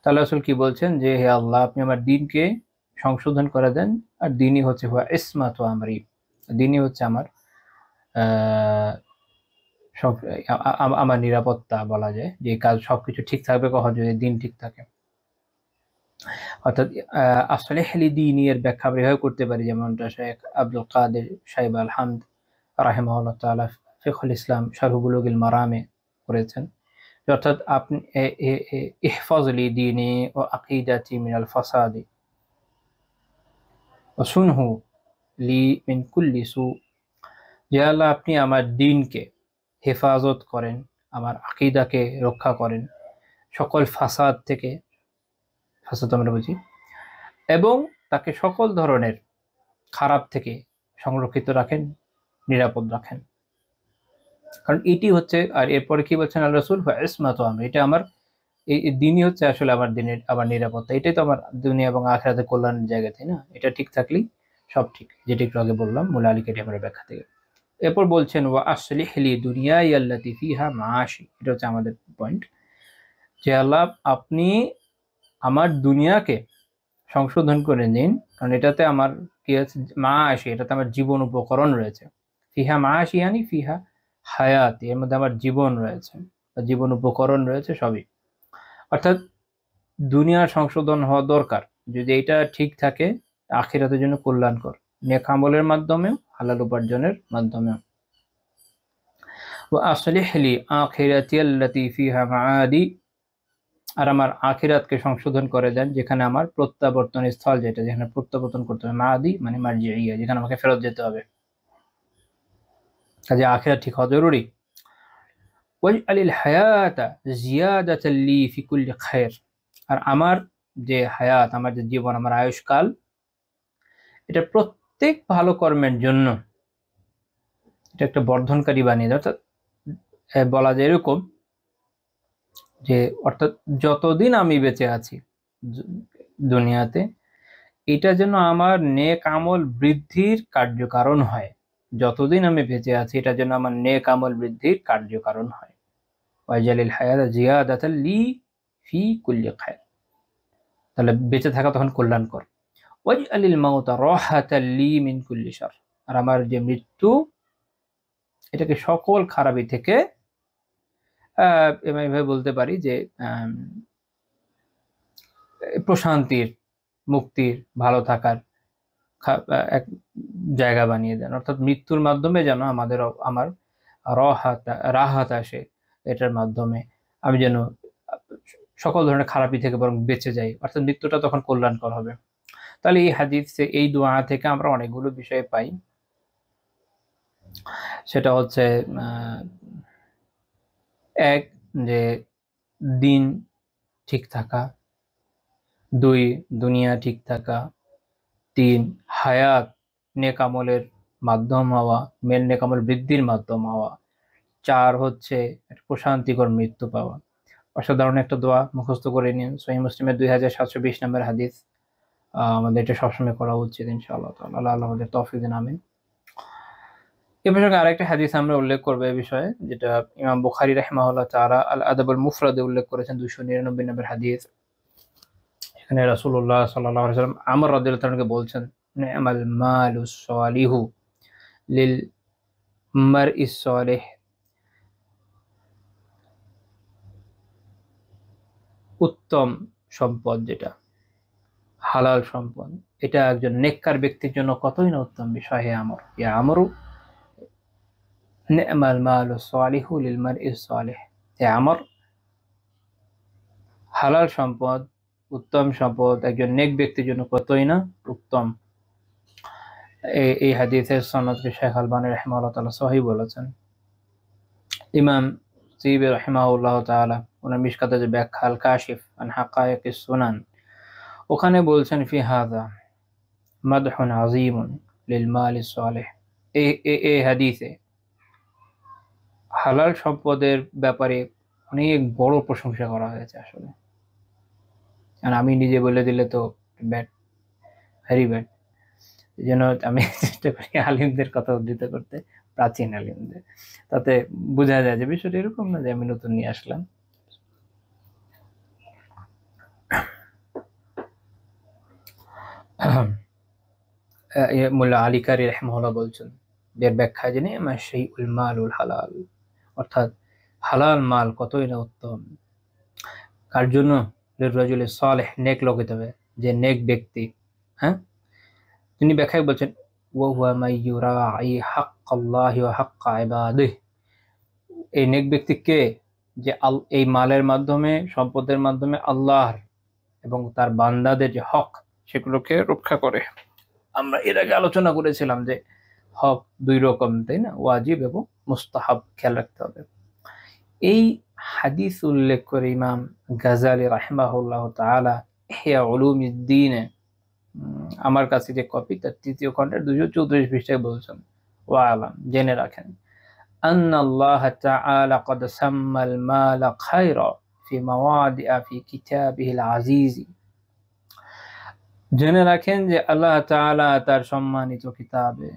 তাহলে আসলে কি বলছেন যে হে আল্লাহ আপনি আমার দিনকে সংশোধন করে দেন, আর দিনই হচ্ছে হুয়া ইসমাতু আমরি, দিনই হচ্ছে আমার আমার নিরাপত্তা বলা যায়, যে কাজ সবকিছু ঠিক থাকবে কখন? যদি দিন ঠিক থাকে। অর্থাৎ আসলিহ লি দীনি এর ব্যাখ্যা আমরা এভাবে করতে পারি, যেমনটা শেখ আব্দুল কাদের সাহিব আল হামদ রাহিমাহুল্লাহ তাআলা ফিকহুল ইসলাম শারহ বুলুগিল মারামে করেছেন, অর্থাৎ আপনি ইহফাজ লি দীনি ওয়া আকিদাতি মিনাল ফাসাদি ওয়া সুনহু লি মিন কুল্লি সু, যে আল্লাহ আপনি আমার দ্বীনকে হেফাজত করেন, আমার আকীদাকে রক্ষা করেন সকল ফাসাদ থেকে, ফাসাদ আমরা বুঝি, এবং তাকে সকল ধরনের খারাপ থেকে সংরক্ষিত রাখেন, নিরাপদ রাখেন। কারণ এটি হচ্ছে, আর এরপরে কি বলছেন আল্লাহ রাসূল, ইসমাতু আমরি, এটা আমার এই দিনই হচ্ছে আসলে আমার নিরাপত্তা। এটাই তো আমার দুনিয়া এবং আখিরাতের কল্যাণের জায়গা, তাই না? এটা ঠিক থাকলেই সব ঠিক, যেটা একটু আগে বললাম মুল্লা আলী কারি আমার ব্যাখ্যা থেকে। এরপর বলছেন ওয়া আসলিহ লি দুনিয়াই আল্লাতী ফিহা মাআশি, এটা হচ্ছে আমাদের পয়েন্ট, যে আল্লাহ আপনি আমার দুনিয়াকে সংশোধন করে নিন, কারণ এটাতে আমার কি আছে? মাআশি, এটাতে আমার জীবন উপকরণ রয়েছে। ফিহা মাআশি ইয়ানি ফিহা হায়াতি, এর মধ্যে আমার জীবন রয়েছে, জীবন উপকরণ রয়েছে সবই। অর্থাৎ দুনিয়ার সংশোধন হওয়া দরকার, যদি এটা ঠিক থাকে আখিরাতের জন্য কল্যাণকর, নেক আমলের মাধ্যমেও হালাল উপার্জনের মাধ্যমেও। وأصلح لي آخرتي التي فيها معادي, আর আমার আখিরাতকে সংশোধন করে দেন যেখানে আমার প্রত্যাবর্তন স্থল, যেটা যেখানে প্রত্যাবর্তন করতে হবে, মাদি মানে মারজিইয়া, যেখানে আমাকে ফেরত যেতে হবে, কাজে আখিরাত ঠিক হওয়া জরুরি। ওয়াজআলিল হায়াতা জিয়াদাতাল লি ফি কুল্লি খায়র, আর আমার যে হায়াত, আমার যে জীবন, আমার আয়ুষ্কাল, এটা প্রত্যেক ভালো কর্মের জন্য এটা একটা বর্ধনকারী বানিয়ে দেয়। অর্থাৎ বলা যায় এরকম যে, অর্থাৎ যতদিন আমি বেঁচে আছি দুনিয়াতে, এটা যেন আমার নেক আমল বৃদ্ধির কার্যকারণ হয়। যতদিন আমি বেঁচে আছি এটা যেন আমার নেক আমল বৃদ্ধির কার্যকারণ হয়। ওয়াজআলিল হায়াতা জিয়াদাতাল লি ফি কুল্লি খায়র, তাহলে বেঁচে থাকা তখন কল্যাণকর। ওয়াজআলিল মাউতা রাহাতাল লি মিন কুল্লি শার, আর আমার যে মৃত্যু, এটাকে সকল খারাপি থেকে এভাবে বলতে পারি যে প্রশান্তির, মুক্তির, ভালো থাকার এক জায়গা বানিয়ে দেন। অর্থাৎ মৃত্যুর মাধ্যমে যেন আমার রাহাত আসে, এটার মাধ্যমে আমি যেন সকল ধরনের খারাপি থেকে বরং বেঁচে যাই, অর্থাৎ মৃত্যুটা তখন কল্যাণকর হবে। তাহলে এই হাদিসে, এই দোয়া থেকে আমরা অনেকগুলো বিষয় পাই। সেটা হচ্ছে এক, যে দিন ঠিক থাকা, দুই দুনিয়া ঠিক থাকা, তিন হায়াত নেক আমলের মাধ্যম হওয়া, নেক আমল বৃদ্ধির মাধ্যম হওয়া, চার হচ্ছে প্রশান্তিকর মৃত্যু পাওয়া। অসাধারণ একটা দোয়া, মুখস্থ করে নিন। সহিহ মুসলিমের 2720 নম্বর হাদিস। আমাদের এটা সবসময় করা উচিত ইনশাআল্লাহ তাআলা। আল্লাহ আমাদের তৌফিক দিন, আমিন। এ প্রসঙ্গে আরেকটা হাদিস আমরা উল্লেখ করবো এই বিষয়ে, যেটা ইমাম বুখারী রাহিমাহুল্লাহ তাআলা আল আদাবুল মুফরাদে উল্লেখ করেছেন, 299 নম্বর হাদিস। এখানে রাসূলুল্লাহ সাল্লাল্লাহু আলাইহি ওয়াসাল্লাম আমর রাদিয়াল্লাহু তাআলাকে বলছেন, নি'মাল মালুস সালিহু লিল মারইস সালিহ, উত্তম সম্পদ যেটা হালাল সম্পদ, এটা একজন নেককার ব্যক্তির জন্য কতই না উত্তম বিষয়। হে আমর, ইয়া আমরু নি'মাল মালুস সালিহু লিল মারইস সালিহ, হে আমর, হালাল সম্পদ, উত্তম সম্পদ একজন নেক ব্যক্তির জন্য কতই না উত্তম। এই হাদিসের সনদকে শেখ আলবানী রাহিমাহুল্লাহ তাআলা সহিহ বলেছেন। ইমাম তিবি রাহিমাহুল্লাহ তাআলা ওনার মিশকাতে যে ব্যাখ্যা আল কাশিফ আন হাকায়েকিস সুনান, ওখানে বলছেন ফি হাযা মাদহুন আযীমুন লিল মালিস সালিহ, এই হাদিসে হালাল সম্পদের ব্যাপারে অনেক বড় প্রশংসা করা হয়েছে আসলে। আর আমি নিজে বলে দিলে তো ব্যাড, ভেরি ব্যাড। এই জন্য আমি চেষ্টা করি আলিমদের কথা উদ্ধৃত করতে, প্রাচীন আলিমদের, তাতে বোঝা যায় যে বিষয়টা এরকম না যে আমি নতুন নিয়ে আসলাম। মোল্লা আলী কারি রাহিমাহুল্লাহ বলছেন, এর ব্যাখ্যা জেনে আমার সেই উল মালুল হালাল, অর্থাৎ হালাল মাল কতই না উত্তম। কার জন্য? লিররাজুলি সালেহ, নেক লোক হতে হবে, যে নেক ব্যক্তি। হ্যাঁ, তিনি ব্যাখ্যায় বলছেন ওয়া হুয়া মান ইউরাই হাক্কাল্লাহি ওয়া হাক্কা ইবাদিহি, এই নেক ব্যক্তি কে? যে এই মালের মাধ্যমে, সম্পদের মাধ্যমে আল্লাহর এবং তার বান্দাদের যে হক, সেগুলোকে রক্ষা করে। আমরা এর আগে আলোচনা করেছিলাম যে হক দুই রকম, তাই না? ওয়াজিব এবং মুস্তাহাব, খেয়াল রাখতে হবে। এই হাদিস উল্লেখ করে ইমাম গাজালি রাহিমাহুল্লাহ তাআলা ইহয়া উলুমিদ্দিনে, আমার কাছে যে কপি, তার 3য় খণ্ডের 234 পৃষ্ঠায় বলছেন, ওয়া আলাম, জেনে রাখেন, আন্নাল্লাহ তাআলা ক্বাদ সাম্মাল মালা খায়রা ফি মাওয়াদিআ ফি কিতাবিহিল আজিজ, জেনে রাখেন যে আল্লাহ তাআলা তার সম্মানিত কিতাবে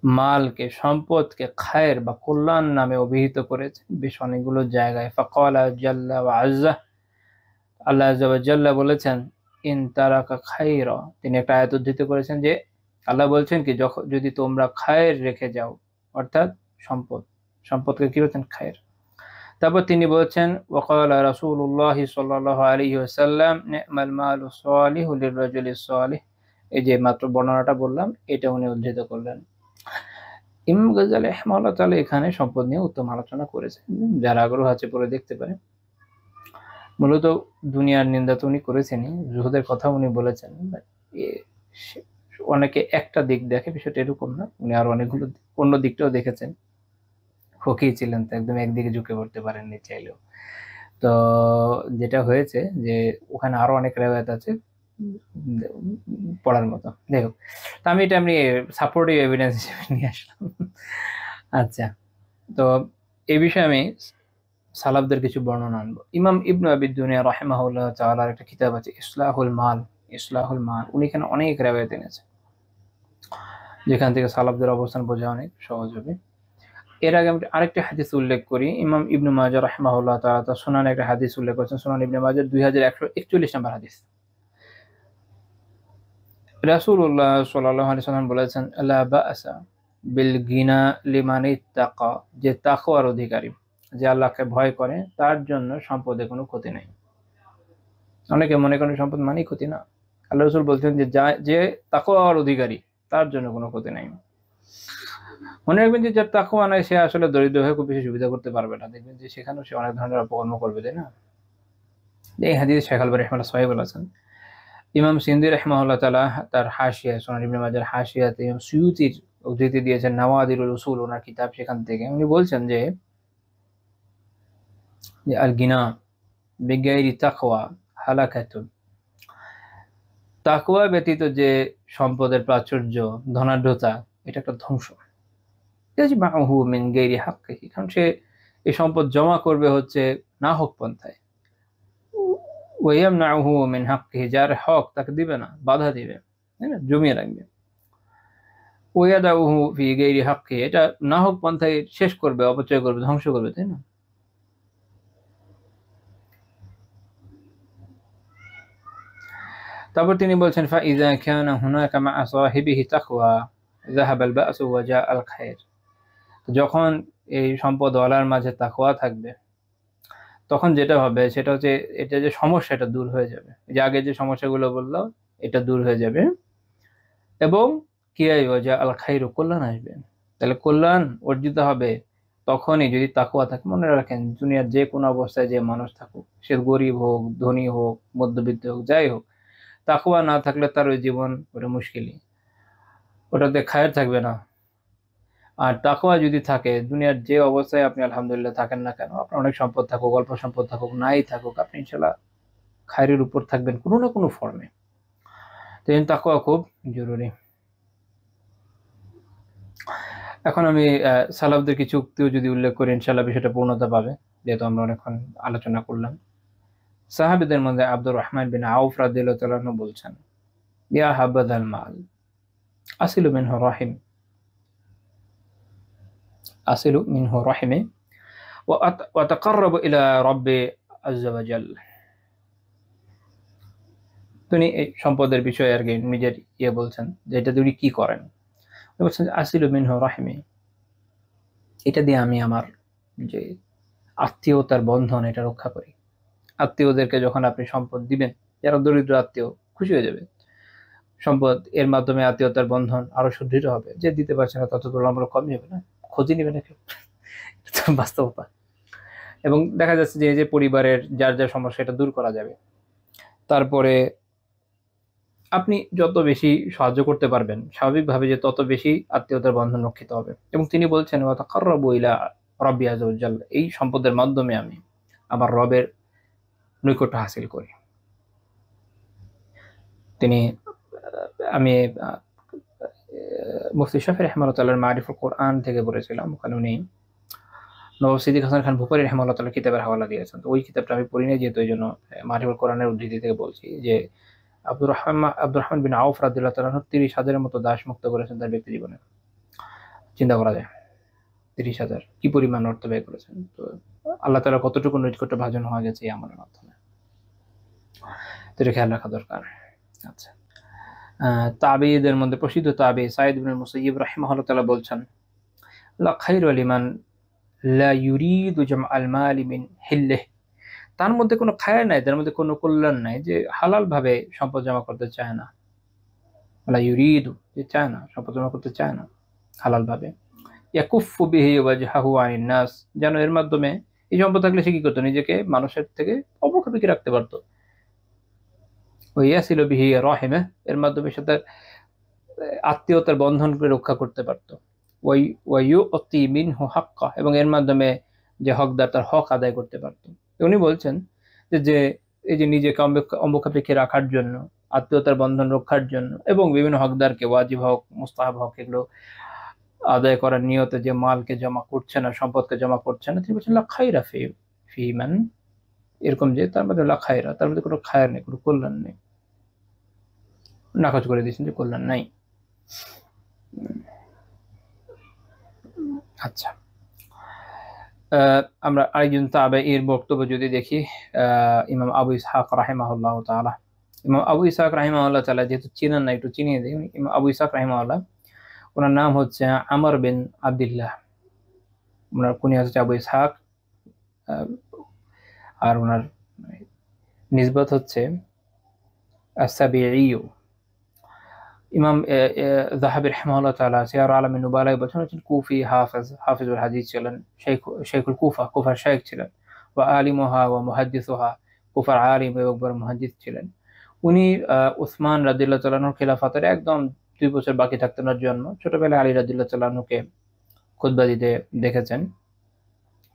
মালকে, সম্পদকে খায়ের বা কল্যাণ নামে অভিহিত করেছেন বেশ অনেকগুলো জায়গায়। ফাকালা জাল্লা ওয়া আযজা, আল্লাহ আযজা ওয়া জাল্লা বলেছেন, ইন তারাকা খায়রা, তিনি একটা আয়াত উদ্ধৃত করেছেন যে আল্লাহ বলছেন কি, যদি তোমরা খায়ের রেখে যাও, অর্থাৎ সম্পদ, সম্পদকে কি বলছেন? খায়ের। তারপর তিনি বলছেন ওয়াকালা রাসূলুল্লাহ সাল্লাল্লাহু আলাইহি ওয়াসাল্লাম নি'মাল মালু সালিহু লিররাজুলিস সালিহ। এই যে মাত্র বর্ণনাটা বললাম এটা উনি উদ্ধৃত করলেন। ইমাম গাজ্জালী রাহিমাহুল্লাহ তাআলা এখানে সম্পদ নিয়ে উত্তম আলোচনা করেছেন, যারা আগ্রহ আছে পড়ে দেখতে পারে। মূলত দুনিয়ার নিন্দা তো উনি করেছেনই, জুহুদের কথা উনি বলেছেন। অনেকে একটা দিক দেখে, বিষয়টা এরকম না, উনি আরো অনেকগুলো অন্য দিকটাও দেখেছেন। ফকিহ ছিলেন তো একদম একদিকে ঝুঁকে পড়তে পারেননি চাইলেও। তো যেটা হয়েছে যে ওখানে আরো অনেক রেওয়ায়াত আছে পড়ার মতো। যাই হোক, তো আমি এটা সাপোর্টিভ এভিডেন্স হিসেবে নিয়ে আসলাম। আচ্ছা, তো এই বিষয়ে আমি সালাফদের কিছু বর্ণনা আনবো। ইমাম ইবনু আবি দুনিয়া রাহিমাহুল্লাহ তাআলার একটা কিতাব আছে ইসলাহুল মাল। ইসলাহুল মাল, উনি এখানে অনেক রেওয়ায়াত এনেছেন, যেখান থেকে সালাফদের অবস্থান বোঝা অনেক সহজ হবে। এর আগে আমি আরেকটা হাদিস উল্লেখ করি। ইমাম ইবনু মাজাহ রাহিমাহুল্লাহ তাআলা তার সুনানে একটা হাদিস উল্লেখ করেছেন, সুনান ইবনে মাজাহ 2141 নম্বর হাদিস। রাসূলুল্লাহ সাল্লাল্লাহু আলাইহি ওয়াসাল্লাম বলেছেন লা বা'সা বিল গিনা লিমান ইত্তাকা, যে তাকওয়ার অধিকারী, যে আল্লাহকে ভয় করে তার জন্য সম্পদে কোনো ক্ষতি নেই। অনেকে মনে করেন সম্পদ মানেই ক্ষতি, না। আল্লাহ রাসূল বলছেন যে তাকওয়ার অধিকারী তার জন্য কোনো ক্ষতি নেই। মনে রাখবেন যে যার তাকওয়া নাই সে আসলে দরিদ্র হয়ে খুব বেশি সুবিধা করতে পারবে না, দেখবেন যে সেখানেও সে অনেক ধরনের অপকর্ম করবে, তাই না? এই হাদিস শেখ আলবানী রাহিমাহুল্লাহ সহিহ বলেছেন। ইমাম সিন্দি রাহিমাহুল্লাহ তাআলা তার হাশিয়া, সুনান ইবনে মাজাহর হাশিয়াতে ইমাম সুয়ুতির উদ্ধৃতি দিয়েছেন নাওয়াদিরুল উসুল, ওনার কিতাব, সেখান থেকে উনি বলছেন যে আল গিনা বিগাইরি তাকওয়া হালাকাতুন, তাকওয়া ব্যতীত যে সম্পদের প্রাচুর্য, ধনাঢ্যতা, এটা একটা ধ্বংস। ইয়াজমাউহু মিন গাইরি হাক্কিহি, কারণ সে এই সম্পদ জমা করবে হচ্ছে না হক পন্থায়। ওয়া ইয়ামনাউহু মিন হাক্কিহি, যার হক তাকে দিবে না, বাধা দিবে, তাই না, জমিয়ে রাখবে। ওয়া ইয়াদাউহু ফি গাইরি হাক্কিহি, এটা না হক পন্থায় শেষ করবে, অপচয় করবে, ধ্বংস করবে, তাই না? তারপর তিনি বলছেন ফাইযা কানা হুনাকা মা সাহিবিহি তাকওয়া যাহাবাল বা'সু ওয়া জাআল খায়র, যখন এই সম্পদওয়ালার মাঝে তাকওয়া থাকবে তখন যেটা হবে সেটা হচ্ছে এটা যে সমস্যা এটা দূর হয়ে যাবে। এই যে আগে যে সমস্যাগুলো বললাম এটা দূর হয়ে যাবে, এবং কি ওয়া জাআল খায়রু, কল্যাণ আসবে। তাহলে কল্যাণ অর্জিত হবে তখনই যদি তাকওয়া থাকে। মনে রাখেন দুনিয়ার যে কোনো অবস্থায় যে মানুষ থাকুক, সে গরিব হোক, ধনী হোক, মধ্যবিত্ত হোক, যাই হোক, তাকওয়া না থাকলে তার ওই জীবন ওটা মুশকিলই, ওটাতে খায়ের থাকবে না। আর তাকওয়া যদি থাকে, দুনিয়ার যে অবস্থায় আপনি আলহামদুলিল্লাহ থাকেন না কেন, আপনার অনেক সম্পদ থাকুক, অল্প সম্পদ থাকুক, নাই থাকুক, আপনি ইনশাআল্লাহ খায়রের উপর থাকবেন কোনো না কোনো ফর্মে। তো এই তাকওয়া খুব জরুরি। এখন আমি সালাফদের কিছু উক্তিও যদি উল্লেখ করি, ইনশাআল্লাহ বিষয়টা পূর্ণতা পাবে, যেহেতু আমরা অনেকক্ষণ আলোচনা করলাম। সাহাবীদের মধ্যে আব্দুর রহমান বিন আউফ রাদিয়াল্লাহু তাআলা আনহু বলছেন ইয়া হাবাযাল মাল আসিলু মিনহু রাহিম, আসিলু মিনহু রাহিমি ওয়া তাকাররাবু ইলা রাব্বি আযজা ওয়া জাল। তিনি এই সম্পদের বিষয়ে আর কি নিজের বলছেন যে এটা তিনি কি করেন। বলছেন আসিলু মিনহু রাহিমি, এটা দিয়ে আমি আমার যে আত্মীয়তার বন্ধন এটা রক্ষা করি। আত্মীয়দেরকে যখন আপনি সম্পদ দিবেন, যারা দরিদ্র আত্মীয় খুশি হয়ে যাবে, সম্পদ এর মাধ্যমে আত্মীয়তার বন্ধন আরো সুদৃঢ় হবে। যে দিতে পারছে না তত তুলনামূলক কমই হবে, না খোঁজই নেবে না কেউ, এটা তো বাস্তবতা। এবং দেখা যাচ্ছে যে এই যে পরিবারের যার যার সমস্যা এটা দূর করা যাবে। তারপরে আপনি যত বেশি সাহায্য করতে পারবেন, স্বাভাবিকভাবে যে তত বেশি আত্মীয়তার বন্ধন রক্ষিত হবে। এবং তিনি বলছেন ওয়া তাকাররাবু ইলা রাব্বি আযজা ওয়া জাল, এই সম্পদের মাধ্যমে আমি আমার রবের নৈকট্য হাসিল করি। তিনি আমি মুফতি শাফি রাহিমাহুল্লাহ তাআলার মারিফুল কোরআন থেকে পড়েছিলাম, ওখানে উনি নওয়াব সিদ্দিক হাসান খান ভূপারী রাহিমাহুল্লাহ তাআলার কিতাবের হাওয়ালা দিয়েছেন। তো ওই কিতাবটা আমি পড়ি নাই, যেহেতু এই জন্য মারিফুল কোরআনের উদ্ধৃতি থেকে বলছি যে আব্দুর রহমান বিন আউফ রাদিয়াল্লাহু তাআলা ৩০,০০০-এর মতো দাস মুক্ত করেছেন তার ব্যক্তি জীবনে। চিন্তা করা যায় ৩০,০০০ কি পরিমাণ অর্থ ব্যয় করেছেন। তো আল্লাহ তাআলা কতটুকু নৈকট্য ভাজন হওয়া গেছে এই আমলের মাধ্যমে, তো এটা খেয়াল রাখা দরকার। আচ্ছা, তাবেঈদের মধ্যে প্রসিদ্ধ তাবেঈ সাঈদ ইবনে মুসাইয়্যিব রাহিমাহুল্লাহ তাআলা বলছেন লা খাইরা লিমান লা ইউরিদু জামআল মালি মিন হিল্লিহ, তার মধ্যে কোনো খায়ের নাই, তার মধ্যে কোনো কল্যাণ নাই যে হালাল ভাবে সম্পদ জমা করতে চায় না। লা ইউরিদু, যে চায় না, সম্পদ জমা করতে চায় না হালাল ভাবে। ইয়াকুফু বিহি ওয়াজহাহু আনিন নাস, যেন এর মাধ্যমে এই সম্পদ থাকলে সে কি করতো, নিজেকে মানুষের থেকে অবক্ষেপে রাখতে পারতো। ওই ইয়াসিলু বিহি রাহিমে, এর মাধ্যমে সে তার আত্মীয়তার বন্ধনকে রক্ষা করতে পারতো। ওয়াই ওয়ায়ুতি মিনহু হাক্কা, এবং এর মাধ্যমে যে হকদার তার হক আদায় করতে পারতো। উনি বলছেন যে এই যে নিজেকে অবক্ষেপে রাখার জন্য, আত্মীয়তার বন্ধন রক্ষার জন্য, এবং বিভিন্ন হকদারকে ওয়াজিব হক মুস্তাহাব হক এগুলো আদায় করার নিয়তে যে মালকে জমা করছে না, সম্পদকে জমা করছে না, তিনি বলছেন লা খায়রা ফি মান, এরকম যে তার মধ্যে লা খায়রা, তার মধ্যে কোনো খায়ের নেই, কোনো কল্যাণ নেই, নাকচ করে দিয়েছেন যে কল্যাণ নাই। আচ্ছা, আমরা আরেকজন তাবেঈর বক্তব্য যদি দেখি, ইমাম আবু ইসহাক রাহিমাহুল্লাহ তাআলা, ইমাম আবু ইসহাক রাহিমাহুল্লাহ তাআলা, যেহেতু চিনেন না একটু চিনিয়ে দিই। ইমাম আবু ইসহাক রাহিমাহুল্লাহ, ওনার নাম হচ্ছে আমর বিন আব্দুল্লাহ, ওনার কুনিয়া হচ্ছে আবু ইসহাক, আর ওনার নিসবত হচ্ছে আস-সাবিঈ। ইমাম যাহাবী রাহিমাহুল্লাহ তাআলা সিয়ার আলামিন নুবালায় বলছেন কুফি হাফিজুল হাদিস ছিলেন, শেখুল কুফার শেখ ছিলেন, ওয়া আলিমুহা ওয়া মুহাদ্দিসুহা, কুফার আলিম এবং বড় মুহাদ্দিস ছিলেন। উনি উসমান রাদিয়াল্লাহু তাআলা আনহুর খিলাফতের একদম 2 বছর বাকি থাকতে ওনার জন্ম। ছোটবেলায় আলী রাদিয়াল্লাহু তাআলা আনহুকে খুতবা দিতে দেখেছেন।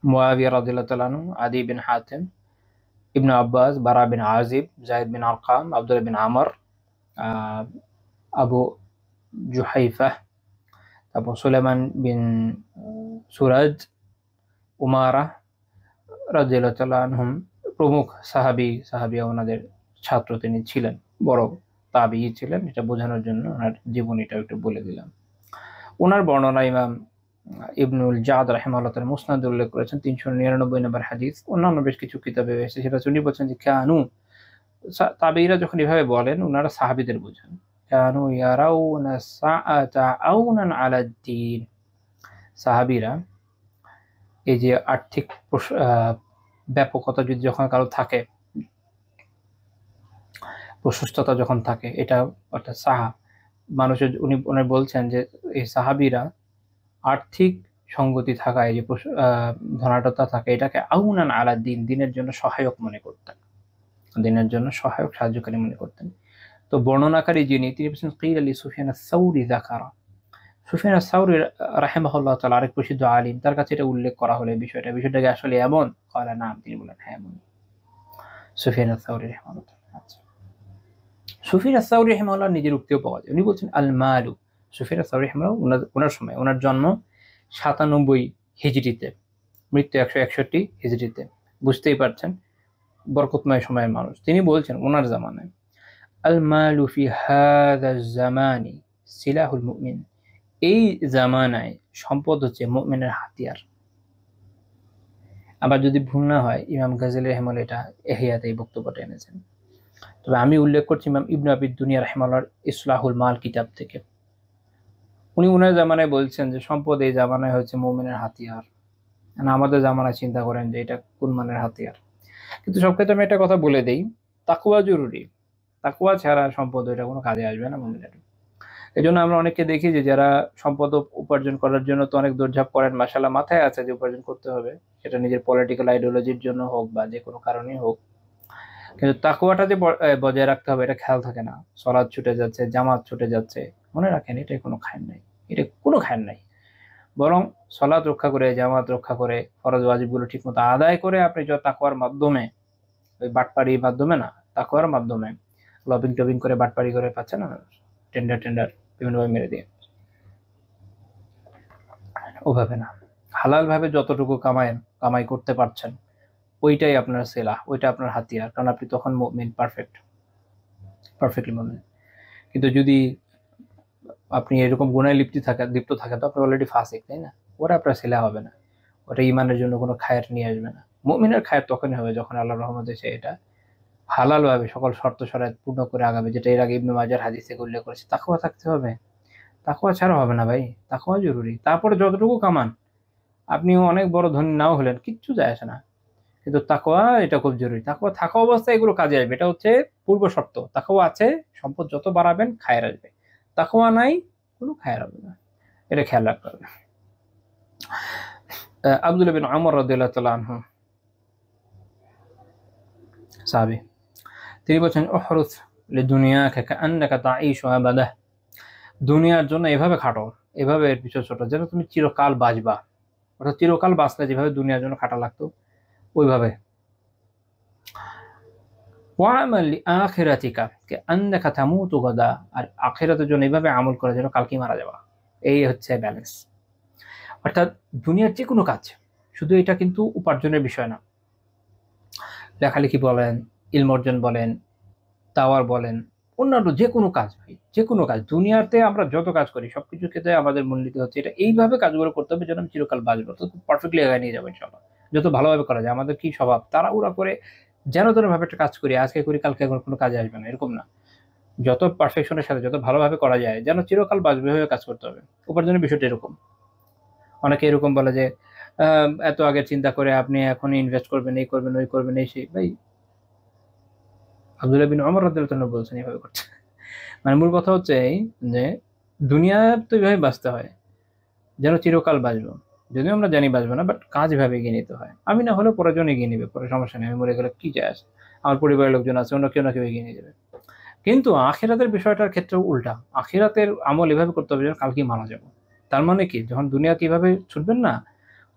মুয়াবিয়া রাদিয়াল্লাহু তাআলা আনহু, আদি বিন হাতিম, ইবনে আব্বাস, বারা বিন আজিব, যায়েদ বিন আরকাম, আব্দুল্লাহ বিন আমর, আবু জুহাইফা, তারপর সুলাইমান বিন সুরাজ, উমারা রাদিয়াল্লাহু তাআলা আনহুম প্রমুখ সাহাবিয়া ওনাদের ছাত্র তিনি ছিলেন, বড় তাবিঈ ছিলেন। এটা বোঝানোর জন্য ওনার জীবনীটা একটু বলে দিলাম। ওনার বর্ণনা ইমাম ইবনুল জাদ রাহিমাহুল্লাহ তাআলা মুসনাদে উল্লেখ করেছেন 399 নম্বর হাদিস। অন্যান্য বেশ কিছু কিতাবে এসেছে। সেটা উনি বলছেন যে কানু, তাবেঈরা যখন এভাবে বলেন ওনারা সাহাবীদের বোঝান। কানু ইয়ারাউনা সাআতা আউনান আলা দ্বীন, সাহাবীরা এই যে আর্থিক ব্যাপকতা যদি যখন কারো থাকে, প্রশস্ততা যখন থাকে, এটা অর্থাৎ মানুষের, উনি বলছেন যে এই সাহাবীরা আর্থিক সঙ্গতি থাকায় যে ধনাঢ্যতা থাকে, এটাকে আউনান আলা দ্বীন, দিনের জন্য সহায়ক মনে করতেন, দিনের জন্য সহায়ক সাহায্যকারী মনে করতেন। তো বর্ণনাকারী যিনি, তিনি বলছেন কিল আলী সুফিয়ান আস-সাউরি যাকারা, সুফিয়ান আস-সাউরি রাহিমাহুল্লাহ তাআলা আরেক প্রসিদ্ধ আলিম, তার কাছে এটা উল্লেখ করা হলো বিষয়টাকে আসলে এমন করা নাম, তিনি বলেন হ্যাঁ এমন। সুফিয়ান আস-সাউরি রাহিমাহুল্লাহ। আচ্ছা, সুফিয়ান আস-সাউরি রাহিমাহুল্লাহ নিজের উক্তিও পাওয়া যায়। উনি বলছেন আল মালু, সুফিয়ান আস-সাউরি রাহিমাহুল্লাহ ওনার সময়, ওনার জন্ম 97 হিজরিতে, মৃত্যু 161 হিজরিতে। বুঝতেই পারছেন বরকতময় সময়ের মানুষ। তিনি বলছেন ওনার জামানায় আল মালু ফি হাযা জামানি সিলাহুল মুমিন, এই জামানায় সম্পদ হচ্ছে মুমিনের হাতিয়ার। আবার যদি ভুল না হয় ইমাম গাজ্জালী রাহিমাহুল্লাহ এটা ইহয়াতে এই বক্তব্যটা এনেছেন। তবে আমি উল্লেখ করছি ইমাম ইবনে আবি দুনিয়া রাহিমাহুল্লাহর ইসলাহুল মাল কিতাব থেকে। উনি ওনার জামানায় বলছেন যে সম্পদ এই জামানায় হচ্ছে মুমিনের হাতিয়ার। আমাদের জামানায় চিন্তা করেন যে এটা কোন মানের হাতিয়ার। কিন্তু সব ক্ষেত্রে আমি একটা কথা বলে দেই, তাকওয়া জরুরি। তাকওয়া ছাড়া সম্পদ এটা কোনো কাজে আসবে না মুমিনের। এই জন্য আমরা অনেককে দেখি যে যারা সম্পদ উপার্জন করার জন্য তো অনেক দৌড়ঝাঁপ করেন, মাশাআল্লাহ মাথায় আছে যে উপার্জন করতে হবে, সেটা নিজের পলিটিক্যাল আইডিওলজির জন্য হোক বা যে কোনো কারণেই হোক, কিন্তু তাকওয়াটা যে বজায় রাখতে হবে এটা খেয়াল থাকে না। সালাত ছুটে যাচ্ছে, জামাত ছুটে যাচ্ছে, মনে রাখেন এটাই কোনো খায়ের নাই, এটা কোনো খায়ের নাই। বরং সালাত রক্ষা করে, জামাত রক্ষা করে, ফরজ ওয়াজিবগুলো ঠিকমতো আদায় করে আপনি যত তাকওয়ার মাধ্যমে, ওই বাটপাড়ির মাধ্যমে না, তাকওয়ার মাধ্যমে লবিং টবিং করে বাটপাড়ি করে পাচ্ছে না, টেন্ডার বিভিন্নভাবে মেরে দিয়ে, ওভাবে না, হালাল ভাবে যতটুকু কামাই করতে পারছেন ওইটাই আপনার সেলাহ, ওইটা আপনার হাতিয়ার, কারণ আপনি তখন মুমিন, পারফেক্টলি মুমিন। কিন্তু যদি আপনি এরকম গুনায় লিপ্ত থাকেন তো আপনি অলরেডি ফাসিক, তাই না? ওটা আপনার সেলাহ হবে না, ওটা ইমানের জন্য কোনো খায়ের নিয়ে আসবে না। মুমিনের খায়ের তখনই হবে যখন আল্লাহর রহমতে সে এটা হালাল ভাবে সকল শর্ত শরাত পূর্ণ করে আগাবে, যেটা এর আগে ইবনে মাজার হাদিসে উল্লেখ করেছে। তাকওয়া থাকতে হবে, তাকওয়া ছাড়া হবে না ভাই, তাকওয়া জরুরি। তারপরে যতটুকু কামান, আপনি অনেক বড় ধনী নাও হলেন, কিচ্ছু যায় আসে না, কিন্তু তাকওয়া এটা খুব জরুরি। তাকওয়া থাকা অবস্থায় এগুলো কাজে আসবে, এটা হচ্ছে পূর্ব শর্ত। তাকওয়া আছে, সম্পদ যত বাড়াবেন খায়ের আসবে, তাকওয়া নাই, কোনো খায়ের হবে না, এটা খেয়াল রাখতে হবে। আব্দুল্লাহ বিন আমর রাদিয়াল্লাহু তাআলা আনহু সাহাবী, তিনি বলছেন উহরুস লিদুনিয়াকা কাআন্নাকা তাঈশু আবাদা, দুনিয়ার জন্য এভাবে খাটো, এভাবে এর পিছনে ছোট, যেন তুমি চিরকাল বাঁচবা। অর্থাৎ চিরকাল বাঁচলে যেভাবে দুনিয়ার জন্য খাটা লাগতো ওইভাবে। ওয়া'মাল লিআখিরাতিকা কাআন্নাকা তামুতু গাদা, আর আখিরাতের জন্য এইভাবে আমল করে যেন কালকেই মারা যাবা। এই হচ্ছে ব্যালেন্স। অর্থাৎ দুনিয়ার যে কোনো কাজ, শুধু এটা কিন্তু উপার্জনের বিষয় না। লেখালেখি বলেন, ইলম অর্জন বলেন, টাওয়ার বলেন, অন্যান্য যে কোনো কাজ ভাই, যে কোনো কাজ দুনিয়াতে আমরা যত কাজ করি সবকিছুর ক্ষেত্রে আমাদের মূলনীতি হচ্ছে এটা, এইভাবে কাজগুলো করতে হবে যেন আমি চিরকাল বাঁচবো, তো পারফেক্টলি এগিয়ে নিয়ে যাবো ইনশাল্লাহ। যত ভালোভাবে করা যায়। আমাদের কি স্বভাব, তাড়াহুড়া করে যেন তেন ভাবে একটা কাজ করি, আজকে করি কালকে কোনো কাজে আসবে না, এরকম না। যত পারফেকশনের সাথে যত ভালোভাবে করা যায়, যেন চিরকাল বাঁচবে এভাবে কাজ করতে হবে। উপার্জনের বিষয়টা এরকম। অনেকে এরকম বলে যে এত আগে চিন্তা করে আপনি এখন ইনভেস্ট করবেন, এই করবেন, ওই করবেন, এই সেই। ভাই আব্দুল্লাহ বিন ওমর রাদিয়াল্লাহু তাআলা বলছেন এইভাবে করতে। মানে মূল কথা হচ্ছে এই যে দুনিয়া তো এইভাবে বাঁচতে হয় যেন চিরকাল বাঁচবো। যদিও আমরা জানি বাঁচবো না, বাট কাজ এভাবে এগিয়ে নিতে হয়। আমি না হলেও পরের জন এগিয়ে নিবে, পরে সমস্যা নেই, আমি মরে গেলে কি যায় আসে, আমার পরিবারের লোকজন আছে, অন্য কেউ না কেউ এগিয়ে নিয়ে যাবে। কিন্তু আখিরাতের বিষয়টার ক্ষেত্রেও উল্টা, আখিরাতের আমল এভাবে করতে হবে যেন কালকেই মারা যাবো। তার মানে কি, যখন দুনিয়া কিভাবে ছুটবেন না,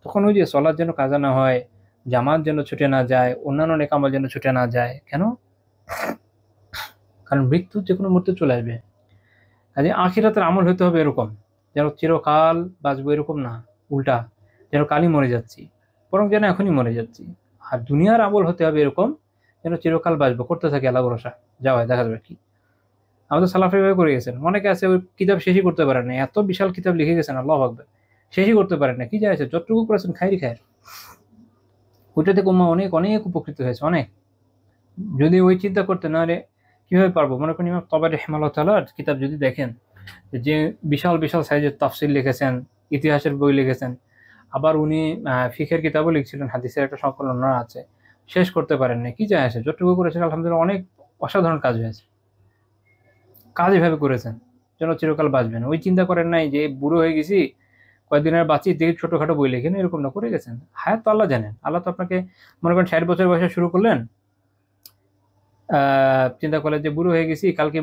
তখন ওই যে সলাৎ যেন কাজা না হয়, জামাত যেন ছুটে না যায়, অন্যান্য নেক আমল যেন ছুটে না যায়। কেন? কারণ মৃত্যু যে কোনো মুহূর্তে চলে আসবে। কাজে আখিরাতের আমল হতে হবে এরকম যেন চিরকাল বাঁচবো, এরকম না, উল্টা যেন কালই মরে যাচ্ছি, বরং যেন এখনই মরে যাচ্ছি। আর দুনিয়ার আমল হতে হবে এরকম যেন চিরকাল বাঁচবো, করতে থাকি, আল্লাহ ভরসা, যা হয় দেখা যাবে কি। আমাদের সালাফ এভাবে করে গেছেন। অনেকে আছে ওই কিতাব শেষই করতে পারেন না, এত বিশাল কিতাব লিখে গেছেন, আল্লাহু আকবার, শেষই করতে পারেন না, কি যায় আছে, যতটুকু করেছেন খায়েরই খায়ের। ওইটা থেকে উম্মাহ অনেক অনেক উপকৃত হয়েছে, অনেক। যদি ওই চিন্তা করতে না রে কিভাবে পারবো, মনে করেন ইমাম তাবারী রাহিমাহুল্লাহ তাআলার কিতাব যদি দেখেন, যে বিশাল বিশাল সাইজের তাফসীর লিখেছেন, ইতিহাসের বই লিখেছেন, আবার উনি ফিকহের কিতাবও লিখছিলেন, হাদিসের একটা সংকলন আছে, শেষ করতে পারেন না, কি যায় আসে, যতটুকু করেছেন আলহামদুলিল্লাহ অনেক অসাধারণ কাজ হয়েছে। কাজ এভাবে করেছেন যেন চিরকাল বাঁচবেন। ওই চিন্তা করেন নাই যে বুড়ো হয়ে গেছি, কয়েকদিনের বাঁচি, দেখি ছোটখাটো বই লেখেন, এরকম না, করে গেছেন। হায়াত তো আল্লাহ জানেন। আল্লাহ তো আপনাকে মনে করেন 60 বছর বয়সে শুরু করলেন, চিন্তা করলে যে বুড়ো হয়ে গেছি, কালকে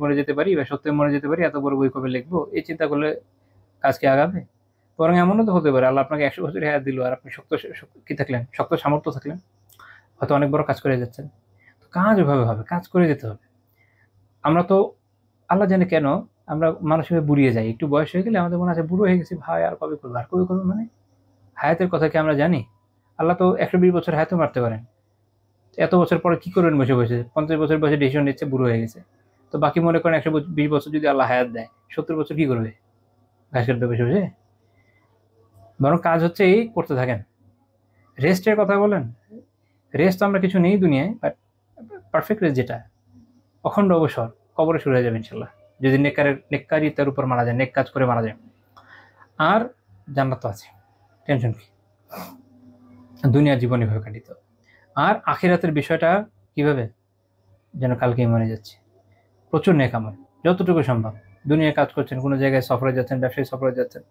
মরে যেতে পারি, বা সত্যি মরে যেতে পারি, এত বড় বই কবে লিখবো, এই চিন্তা করলে কাজ কি আগাবে? বরং এমনও তো হতে পারে আল্লাহ আপনাকে 100 বছর হায়াত দিল, আর আপনি কি থাকলেন, শক্ত সামর্থ্য থাকলেন, হয়তো অনেক বড় কাজ করে যাচ্ছেন। তো কাজ ওভাবে হবে, কাজ করে যেতে হবে। আমরা তো আল্লাহ জানে কেন আমরা মানসিকভাবে বুড়িয়ে যাই, একটু বয়স হয়ে গেলে আমাদের মনে আছে বুড়ো হয়ে গেছি ভাই, আর কবে করবো, আর কবে করবো, মানে হায়াতের কথা কি আমরা জানি? আল্লাহ তো 120 বছর হায়াতও মারতে পারেন। এত বছর পরে কি করবেন বসে বসে? 50 বছর বয়সে ডিসিশন নিচ্ছে, বুড়ো হয়ে গেছে। তো বাকি মনে করেন 120 বছর যদি আল্লাহ হায়াত দেয়, 70 বছর কি করবে? ঘাস কাটবে বসে বসে? বরং কাজ হচ্ছে এই করতে থাকেন। রেস্টের কথা বলেন, রেস্ট আমরা কিছু নেই দুনিয়ায়, বাট পারফেক্ট রেস্ট যেটা, অখণ্ড অবসর, কবরে শুরু হয়ে যাবে ইনশাল্লাহ, যদি নেককারী তার উপর মারা যায়, নেক কাজ করে মারা যায়। আর জান্নাত তো আছে, টেনশন কি? দুনিয়ার জীবন এভাবে কাটিত। আর আখিরাতের বিষয়টা কিভাবে, যেন কালকেই মরে যাচ্ছে, প্রচুর নেক আমল যতটুকু সম্ভব। দুনিয়ায় কাজ করছেন, কোনো জায়গায় সফরে যাচ্ছেন, ব্যবসায়ী সফরে যাচ্ছেন,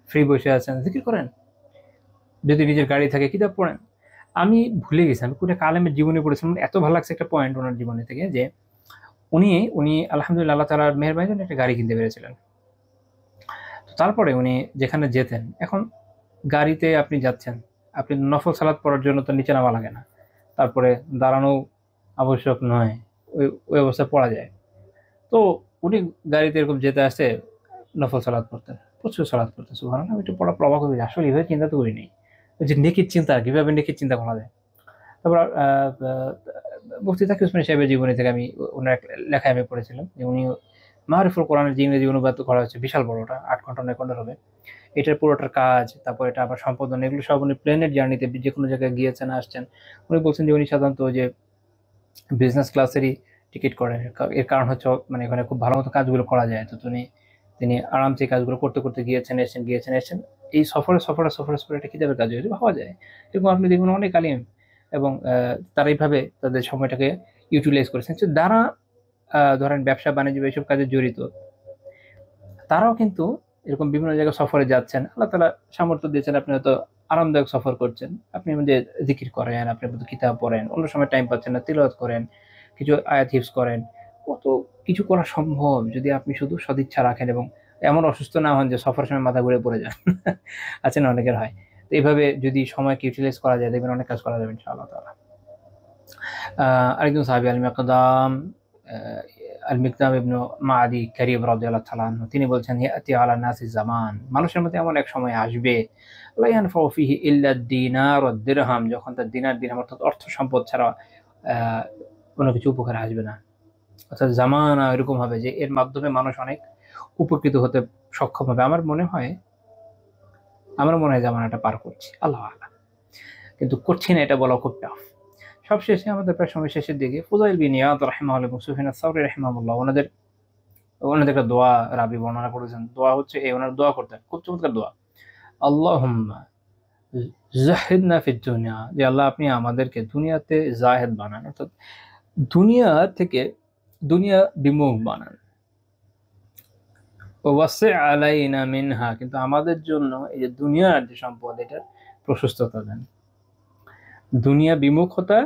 ফ্রি বসে আছেন, জিকির করেন। যদি নিজের গাড়ি থাকে কিতাব পড়েন। আমি ভুলে গেছি আমি কোন আলেমের জীবনী পড়েছিলাম, এত ভালো লাগছে একটা পয়েন্ট ওনার জীবনী থেকে, যে উনি উনি আলহামদুলিল্লাহ আল্লাহ তাআলার মেহেরবানির জন্য একটা গাড়ি কিনতে পেরেছিলেন। তো তারপরে উনি যেখানে যেতেন, এখন গাড়িতে আপনি যাচ্ছেন, আপনি নফল সালাত পড়ার জন্য তো নিচে নামা লাগে না, তারপরে দাঁড়ানো আবশ্যক নয়, ওই ওই অবস্থায় পড়া যায়। তো উনি গাড়িতে এরকম যেতে আসতে নফল সালাত পড়তেন, প্রচুর সালাত পড়তেন, সুবহানাল্লাহ। আমি একটু পড়া প্রভাব হয়ে আসলে এভাবে চিন্তা তো করিনি, ওই যে নেকির চিন্তা, কিভাবে নেকির চিন্তা করা যায়। তারপর মুফতি তাকি উসমানী সাহেবের জীবনী থেকে আমি ওনার এক লেখায় আমি পড়েছিলাম যে উনি মারিফুল কোরআনের যে ইংরেজি অনুবাদ করা হয়েছে, বিশাল বড়, ওটা 8 ঘন্টা 9 ঘন্টার হবে। এটার পুরোটার কাজ, তারপর এটা আবার সম্পাদন, এগুলো সব উনি প্লেনের জার্নিতে যে কোনো জায়গায় গিয়েছেন আসছেন। উনি বলছেন যে উনি সাধারণত যে বিজনেস ক্লাসেরই টিকিট করেন, এর কারণ হচ্ছে মানে এখানে খুব ভালো মতো কাজগুলো করা যায়। তো তিনি আরামসে কাজগুলো করতে করতে গিয়েছেন এসেছেন। এই সফরে একটা কিতাবের কাজ হয়েছে ভাবা যায়। এরকম আপনি দেখবেন অনেক আলিম এবং তারা এইভাবে তাদের সময়টাকে ইউটিলাইজ করেছেন। যারা ধরেন ব্যবসা বাণিজ্য এইসব কাজে জড়িত, তারাও কিন্তু এরকম বিভিন্ন জায়গায় সফরে যাচ্ছেন। আল্লাহ তাআলা সামর্থ্য দিয়েছেন, আপনি হয়তো আরামদায়ক সফর করছেন, আপনি যে জিকির করেন, আপনি কিতাব পড়েন, অন্য সময় টাইম পাচ্ছেন না, তিলাওয়াত করেন, কিছু আয়াত হিফজ করেন, কত কিছু করা সম্ভব যদি আপনি শুধু সদিচ্ছা রাখেন এবং এমন অসুস্থ না হন যে সফরের সময় মাথা ঘুরে পড়ে যান। আছে না, অনেকের হয়। তো এইভাবে যদি সময়কে ইউটিলাইজ করা যায়, দেখবেন অনেক কাজ করা যাবে ইনশাআল্লাহ তাআলা। আরেকজন সাহাবী আল মিকদাম ইবনে মাআদি কারিব রাদিয়াল্লাহু তাআলা আনহু, তিনি বলছেন, ইয়াতি আলা নাসি জামান, মানুষের মধ্যে এমন এক সময় আসবে, লা ইয়ানফাউ ফিহি ইল্লা দিনার ওয়াদ দিরহাম, যখন তার দিনার দিরহাম অর্থাৎ অর্থ সম্পদ ছাড়া কোনো কিছু উপকারে আসবে না। অর্থাৎ জামানা এরকম হবে যে এর মাধ্যমে মানুষ অনেক উপকৃত হতে সক্ষম হবে। আমার মনে হয় জামানাটা পার করছি, আল্লাহ আ'লাম, কিন্তু করছি না এটা বলা খুব টাফ। সবশেষে আমাদের প্রায় সময় শেষের দিকে ফুদাইল বিন ইয়াদ রাহিমাহুল্লাহ এবং সুফিয়ান আস-সাওরী রাহিমাহুল্লাহ ওনাদের একটা দোয়া রাবি বর্ণনা করেছেন। দোয়া হচ্ছে এই, ওনারা দোয়া করতেন, খুব চমৎকার দোয়া, আল্লাহুম্মা জাহিদনা ফিদ দুনিয়া, যে আল্লাহ আপনি আমাদেরকে দুনিয়াতে জাহেদ বানান, অর্থাৎ দুনিয়া বিমুখ বানান। ওয়াসি আলাইনা মিনহা, কিন্তু আমাদের জন্য এই যে দুনিয়ার যে সম্পদ এটার প্রশস্ততা দেন। দুনিয়া বিমুখতা,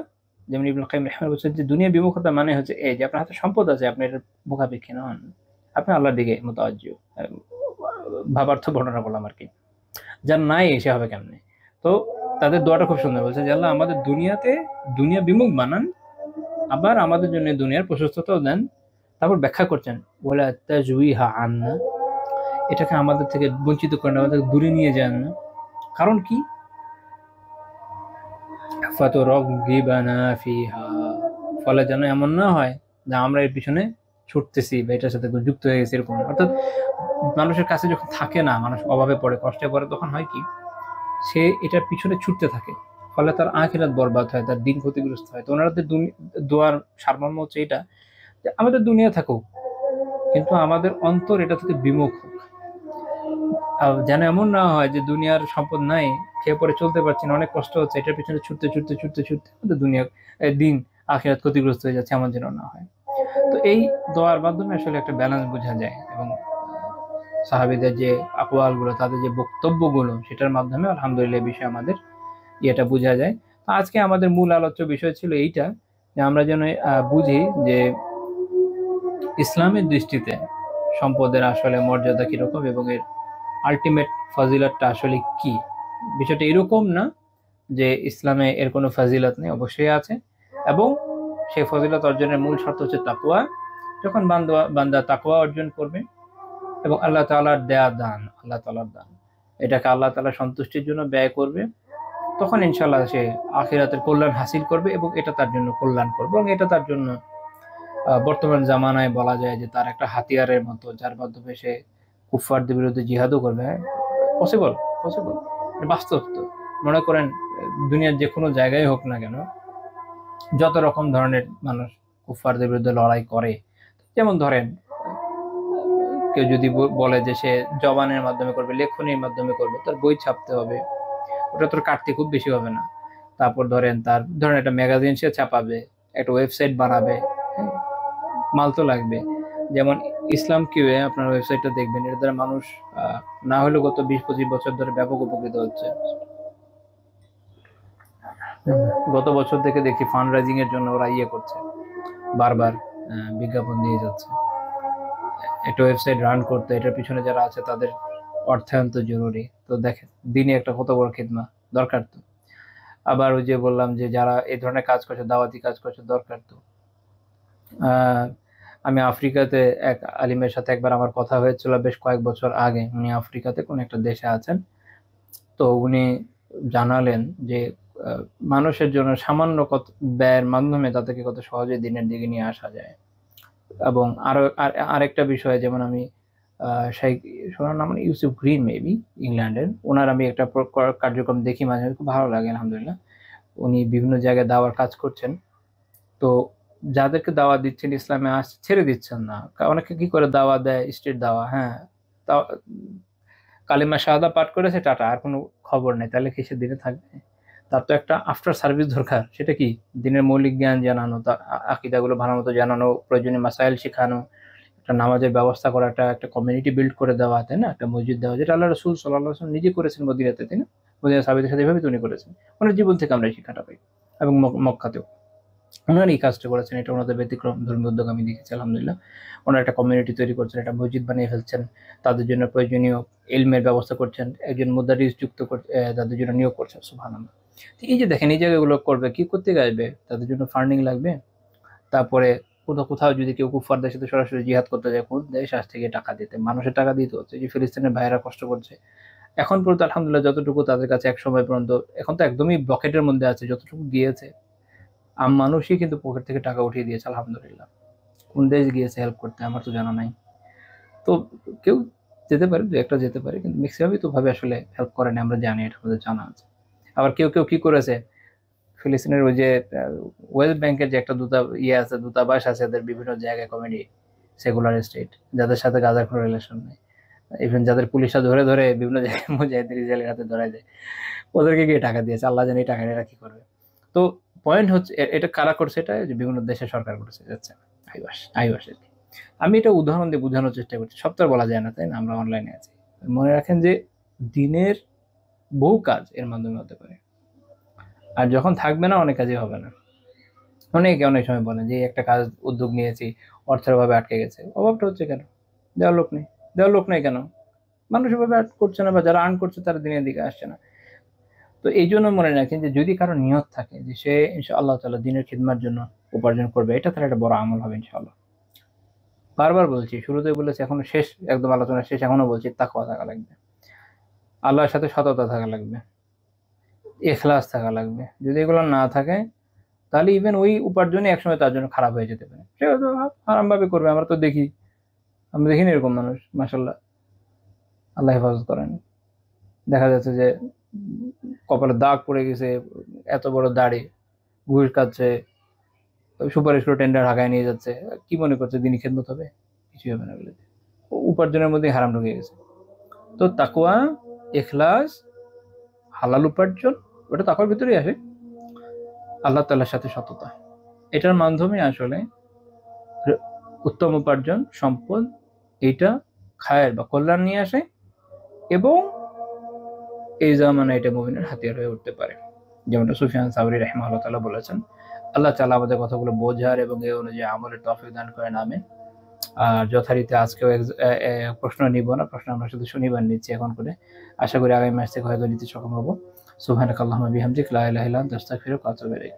যেমন ইবনে কাইয়িম রাহিমাহুল্লাহ বলেছেন যে দুনিয়া বিমুখতা মানে হচ্ছে এই যে আপনার হাতে সম্পদ আছে, আপনি এটার মুখাপেক্ষী নন, আপনি আল্লাহর দিকে মুতাওয়াজ্জিহ। ভাবার্থ বর্ণনা করলাম আর কি, যার নাই সে হবে কেমনে। তো তাদের দোয়াটা খুব সুন্দর, বলছে যে আল্লাহ আমাদের দুনিয়া বিমুখ বানান, আবার আমাদের জন্য দুনিয়ার প্রশস্ততাও দেন। তারপর ব্যাখ্যা করছেন, ওয়ালা তাজউইহা আন্না, এটাকে আমাদের থেকে বঞ্চিত করেন, আমাদের দূরে নিয়ে যান না। কারণ কি, ফাতুরাগিবানা ফিহা, ফলে যেন এমন না হয় যে আমরা এর পিছনে ছুটতেছি বা এটার সাথে যুক্ত হয়ে গেছি এরকম। অর্থাৎ মানুষের কাছে যখন থাকে না, মানুষ অভাবে পড়ে, কষ্টে পড়ে, তখন হয় কি, সে এটার পিছনে ছুটতে থাকে, ফলে তার আখিরাত বরবাদ হয়, তার দিন ক্ষতিগ্রস্ত হয়। তো ওনাদের দোয়ার সারমর্ম হচ্ছে এটা যে আমাদের দুনিয়া থাকুক, কিন্তু আমাদের অন্তর এটা থেকে বিমুখ হোক। যেন এমন না হয় যে দুনিয়ার সম্পদ নাই, খেয়ে পরে চলতে পারছি না, অনেক কষ্ট হচ্ছে, এটার পিছনে ছুটতে আমাদের দুনিয়ার দিন আখিরাত ক্ষতিগ্রস্ত হয়ে যাচ্ছে, এমন যেন না হয়। তো এই দোয়ার মাধ্যমে আসলে একটা ব্যালেন্স বোঝা যায় এবং সাহাবীদের যে আকওয়ালগুলো, তাদের যে বক্তব্যগুলো, সেটার মাধ্যমে আলহামদুলিল্লাহ এই বিষয়ে আমাদের এটা বোঝা যায়। তো আজকে আমাদের মূল আলোচ্য বিষয় ছিল এইটা, যে আমরা যেন বুঝি যে ইসলামের দৃষ্টিতে সম্পদের আসলে মর্যাদা কিরকম এবং এর আলটিমেট ফজিলতটা আসলে কি। বিষয়টা এরকম না যে ইসলামে এর কোনো ফজিলত নেই, অবশ্যই আছে, এবং সেই ফজিলত অর্জনের মূল শর্ত হচ্ছে তাকওয়া। যখন বান্দা তাকওয়া অর্জন করবে এবং আল্লাহ তাআলার দেয়া দান, এটাকে আল্লাহ তাআলার সন্তুষ্টির জন্য ব্যয় করবে, তখন ইনশাআল্লাহ সে আখিরাতের কল্যাণ হাসিল করবে এবং এটা তার জন্য কল্যাণ করবে, এবং এটা তার জন্য বর্তমান জামানায় বলা যায় যে তার একটা হাতিয়ারের মতো, যার মাধ্যমে সে কুফফারদের বিরুদ্ধে জিহাদও করবে। পসিবল, বাস্তব। তো মনে করেন দুনিয়ার যে কোনো জায়গায় হোক না কেন, যত রকম ধরনের মানুষ কুফফারদের বিরুদ্ধে লড়াই করে, যেমন ধরেন কেউ যদি বলে যে সে জবানের মাধ্যমে করবে, লেখনির মাধ্যমে করবে, তার বই ছাপতে হবে, ওটা তোর কাটতে খুব বেশি হবে না। তারপর ধরেন একটা ম্যাগাজিন সে ছাপাবে, একটা ওয়েবসাইট বানাবে, মাল তো লাগবে। যেমন ইসলাম কিউএ আপনার ওয়েবসাইটটা দেখবেন, এর দ্বারা মানুষ না হলেও গত 20-25 বছর ধরে ব্যাপক উপকৃত হচ্ছে। গত বছর থেকে দেখি ফান্ড রাইজিং এর জন্য ওরা করছে, বারবার বিজ্ঞাপন দিয়ে যাচ্ছে। একটা ওয়েবসাইট রান করতে এটার পিছনে যারা আছে তাদের অর্থায়ন তো জরুরি। তো দেখেন দিনে একটা কত বড় খিদমা দরকার। তো আবার ওই যে বললাম যে যারা এই ধরনের কাজ করছে, দাওয়াতি কাজ করছে, দরকার। তো আমি আফ্রিকাতে এক আলিমের সাথে একবার আমার কথা হয়েছিল বেশ কয়েক বছর আগে। উনি আফ্রিকাতে কোন একটা দেশে আছেন। তো উনি জানালেন যে মানুষের জন্য সামান্য কত ব্যয়ের মাধ্যমে তাদেরকে কত সহজে দিনের দিকে নিয়ে আসা যায়। এবং আরেকটা বিষয়, যেমন আমি শোনার নাম ইউসুফ গ্রিন, মেবি ইংল্যান্ডের, ওনার আমি একটা কার্যক্রম দেখি মাঝে, খুব ভালো লাগে আলহামদুলিল্লাহ। উনি বিভিন্ন জায়গায় দাওয়ার কাজ করছেন। তো যাদেরকে দাওয়া দিচ্ছেন, ইসলামে আসছে, ছেড়ে দিচ্ছেন না। অনেকে কি করে দাওয়া দেয়, স্ট্রিট দাওয়া, হ্যাঁ তা কালিমা শাহাদা পাঠ করেছে, টাটা, আর কোনো খবর নেই। তাহলে কি সে দিনে থাকবে? তার তো একটা আফটার সার্ভিস দরকার। সেটা কি? দিনের মৌলিক জ্ঞান জানানো, তার আকীদাগুলো ভালো মতো জানানো, প্রয়োজনীয় মাসাইল শেখানো, একটা নামাজের ব্যবস্থা করা, একটা কমিউনিটি বিল্ড করে দেওয়া, তাই না? একটা মসজিদ দেওয়া, যেটা আল্লাহ রাসূল সাল্লাল্লাহু আলাইহি ওয়াসাল্লাম নিজে করেছেন মদিনাতে, তাই না? মদিনার সাহাবীদের সাথে এভাবে তো উনি করেছেন। ওনার জীবন থেকে আমরা এই শিক্ষাটা পাই। এবং মক্কাতেও ওনারা এই কাজটা করেছেন। এটা ওনাদের ব্যতিক্রম ধর্মীয় উদ্যোগ আমি দেখেছি, আলহামদুলিল্লাহ। ওনারা একটা কমিউনিটি তৈরি করছেন, একটা মসজিদ বানিয়ে ফেলছেন, তাদের জন্য প্রয়োজনীয় ইলমের ব্যবস্থা করছেন, একজন মুদারিস যুক্ত তাদের জন্য নিয়োগ করছেন। সুবহানাল্লাহ। তো এই যে দেখেন, এই জায়গাগুলো করবে, কি করতে আসবে? তাদের জন্য ফান্ডিং লাগবে। তারপরে কোথাও কোথাও যদি কেউ কুফারদের সাথে সরাসরি জিহাদ করতে যায়, কোন দেশ আজ থেকে টাকা দিতে, মানুষের টাকা দিতে হচ্ছে। যে ফিলিস্তিনের ভাইয়েরা কষ্ট করছে, এখন পর্যন্ত আলহামদুলিল্লাহ যতটুকু তাদের কাছে এক সময় পর্যন্ত, এখন তো একদমই ব্লকেটের মধ্যে আছে, যতটুকু গিয়েছে মানুষই কিন্তু পকেট থেকে টাকা উঠিয়ে দিয়েছে, আলহামদুলিল্লাহ। কোন দেশ গিয়েছে হেল্প করতে আমার তো জানা নাই। তো কেউ যেতে পারে, দু একটা যেতে পারে, কিন্তু ম্যাক্সিমামই তো ভাবে আসলে হেল্প করে না, আমরা জানি, এটা আমাদের জানা আছে। আবার কেউ কেউ কি করেছে, ফিলিস্তিনের ওই যে ওয়েস্ট ব্যাংকের যে একটা আছে, দূতাবাস আছে, এদের বিভিন্ন জায়গায় কমিটি, সেকুলার স্টেট, যাদের সাথে গাজার কোনো রিলেশন নেই, ইভেন যাদের পুলিশরা ধরে ধরে বিভিন্ন জায়গায় মুজাহিদিন ইসরায়েলের হাতে ধরায় যায়, ওদেরকে গিয়ে টাকা দিয়েছে। আল্লাহ জানে এই টাকা এরা কি করবে। তো পয়েন্ট হচ্ছে, এটা কারা করছে? এটা যে বিভিন্ন দেশের সরকার করছে, যাচ্ছে আইওয়াস আর কি। আমি এটা উদাহরণ দিয়ে বোঝানোর চেষ্টা করছি, সব তো আর বলা যায় না, তাই না? আমরা অনলাইনে আছি। মনে রাখেন যে দিনের বহু কাজ এর মাধ্যমে হতে পারে, আর যখন থাকবে না অনেক কাজই হবে না। অনেকে অনেক সময় বলে যে একটা কাজ উদ্যোগ নিয়েছি, অর্থের অভাবে আটকে গেছে। অভাবটা হচ্ছে কেন? দেওয়ার লোক নেই। দেওয়ার লোক নেই কেন? মানুষ এভাবে আর্ন করছে না, বা যারা আর্ন করছে তারা দিনের দিকে আসছে না। তো এই জন্য মনে রাখেন যে যদি কারো নিয়ত থাকে যে সে ইনশাআল্লাহ তাআলা দিনের খিদমার জন্য উপার্জন করবে, এটা তার একটা বড় আমল হবে ইনশাআল্লাহ। বারবার বলছি, শুরুতেই বলেছি, এখনো শেষ, একদম আলোচনা শেষ, এখনো বলছি, তাকওয়া থাকা লাগবে, আল্লাহর সাথে সততা থাকা লাগবে, ইখলাস থাকা লাগবে। যদি এগুলো না থাকে, তাহলে ইভেন ওই উপার্জনই একসময় তার জন্য খারাপ হয়ে যেতে পারে। সে হয়তো আরাম ভাবে করবে। আমরা তো দেখি, আমরা দেখিনি এরকম মানুষ, মাশাআল্লাহ, আল্লাহ হেফাজত করেন। দেখা যাচ্ছে যে কপালে দাগ পড়ে গেছে, এত বড় দাড়ি, ঘুষ খাচ্ছে, সুপারিশ করে টেন্ডার হাঁকায় নিয়ে যাচ্ছে। কি মনে করছে দিনই খেদমত হবে? কিছুই হবে না বলে, উপার্জনের মধ্যে হারাম ঢুকে গেছে। তো তাকওয়া, ইখলাস, হালাল উপার্জন, ওটা তাকওয়ার ভিতরেই আসে। আল্লাহ তাআলার সাথে সততা, এটার মাধ্যমে আসলে উত্তম উপার্জন, সম্পদ, এটা খায়ের বা কল্যাণ নিয়ে আসে, এবং এই জামানা এটা মুমিনের হাতিয়ার হয়ে উঠতে পারে, যেমনটা সুফিয়ান সাওরী রাহিমাহুল্লাহ তাআলা বলেছেন। আল্লাহ তাআলা আমাদের কথাগুলো বোঝার এবং এই অনুযায়ী আমলের তৌফিক দান করেন, আমিন। আর যথারীতি আজকেও প্রশ্ন নিব না, প্রশ্ন আমরা শুধু শনিবার নিচ্ছি এখন করে। আশা করি আগামী মাস থেকে হয়তো নিতে সক্ষম হবো। সুবহানাকাল্লাহুম্মা বিহামদিক, লা ইলাহা ইল্লা আনতা, আস্তাগফিরুকা ওয়া আতুবু ইলাইক।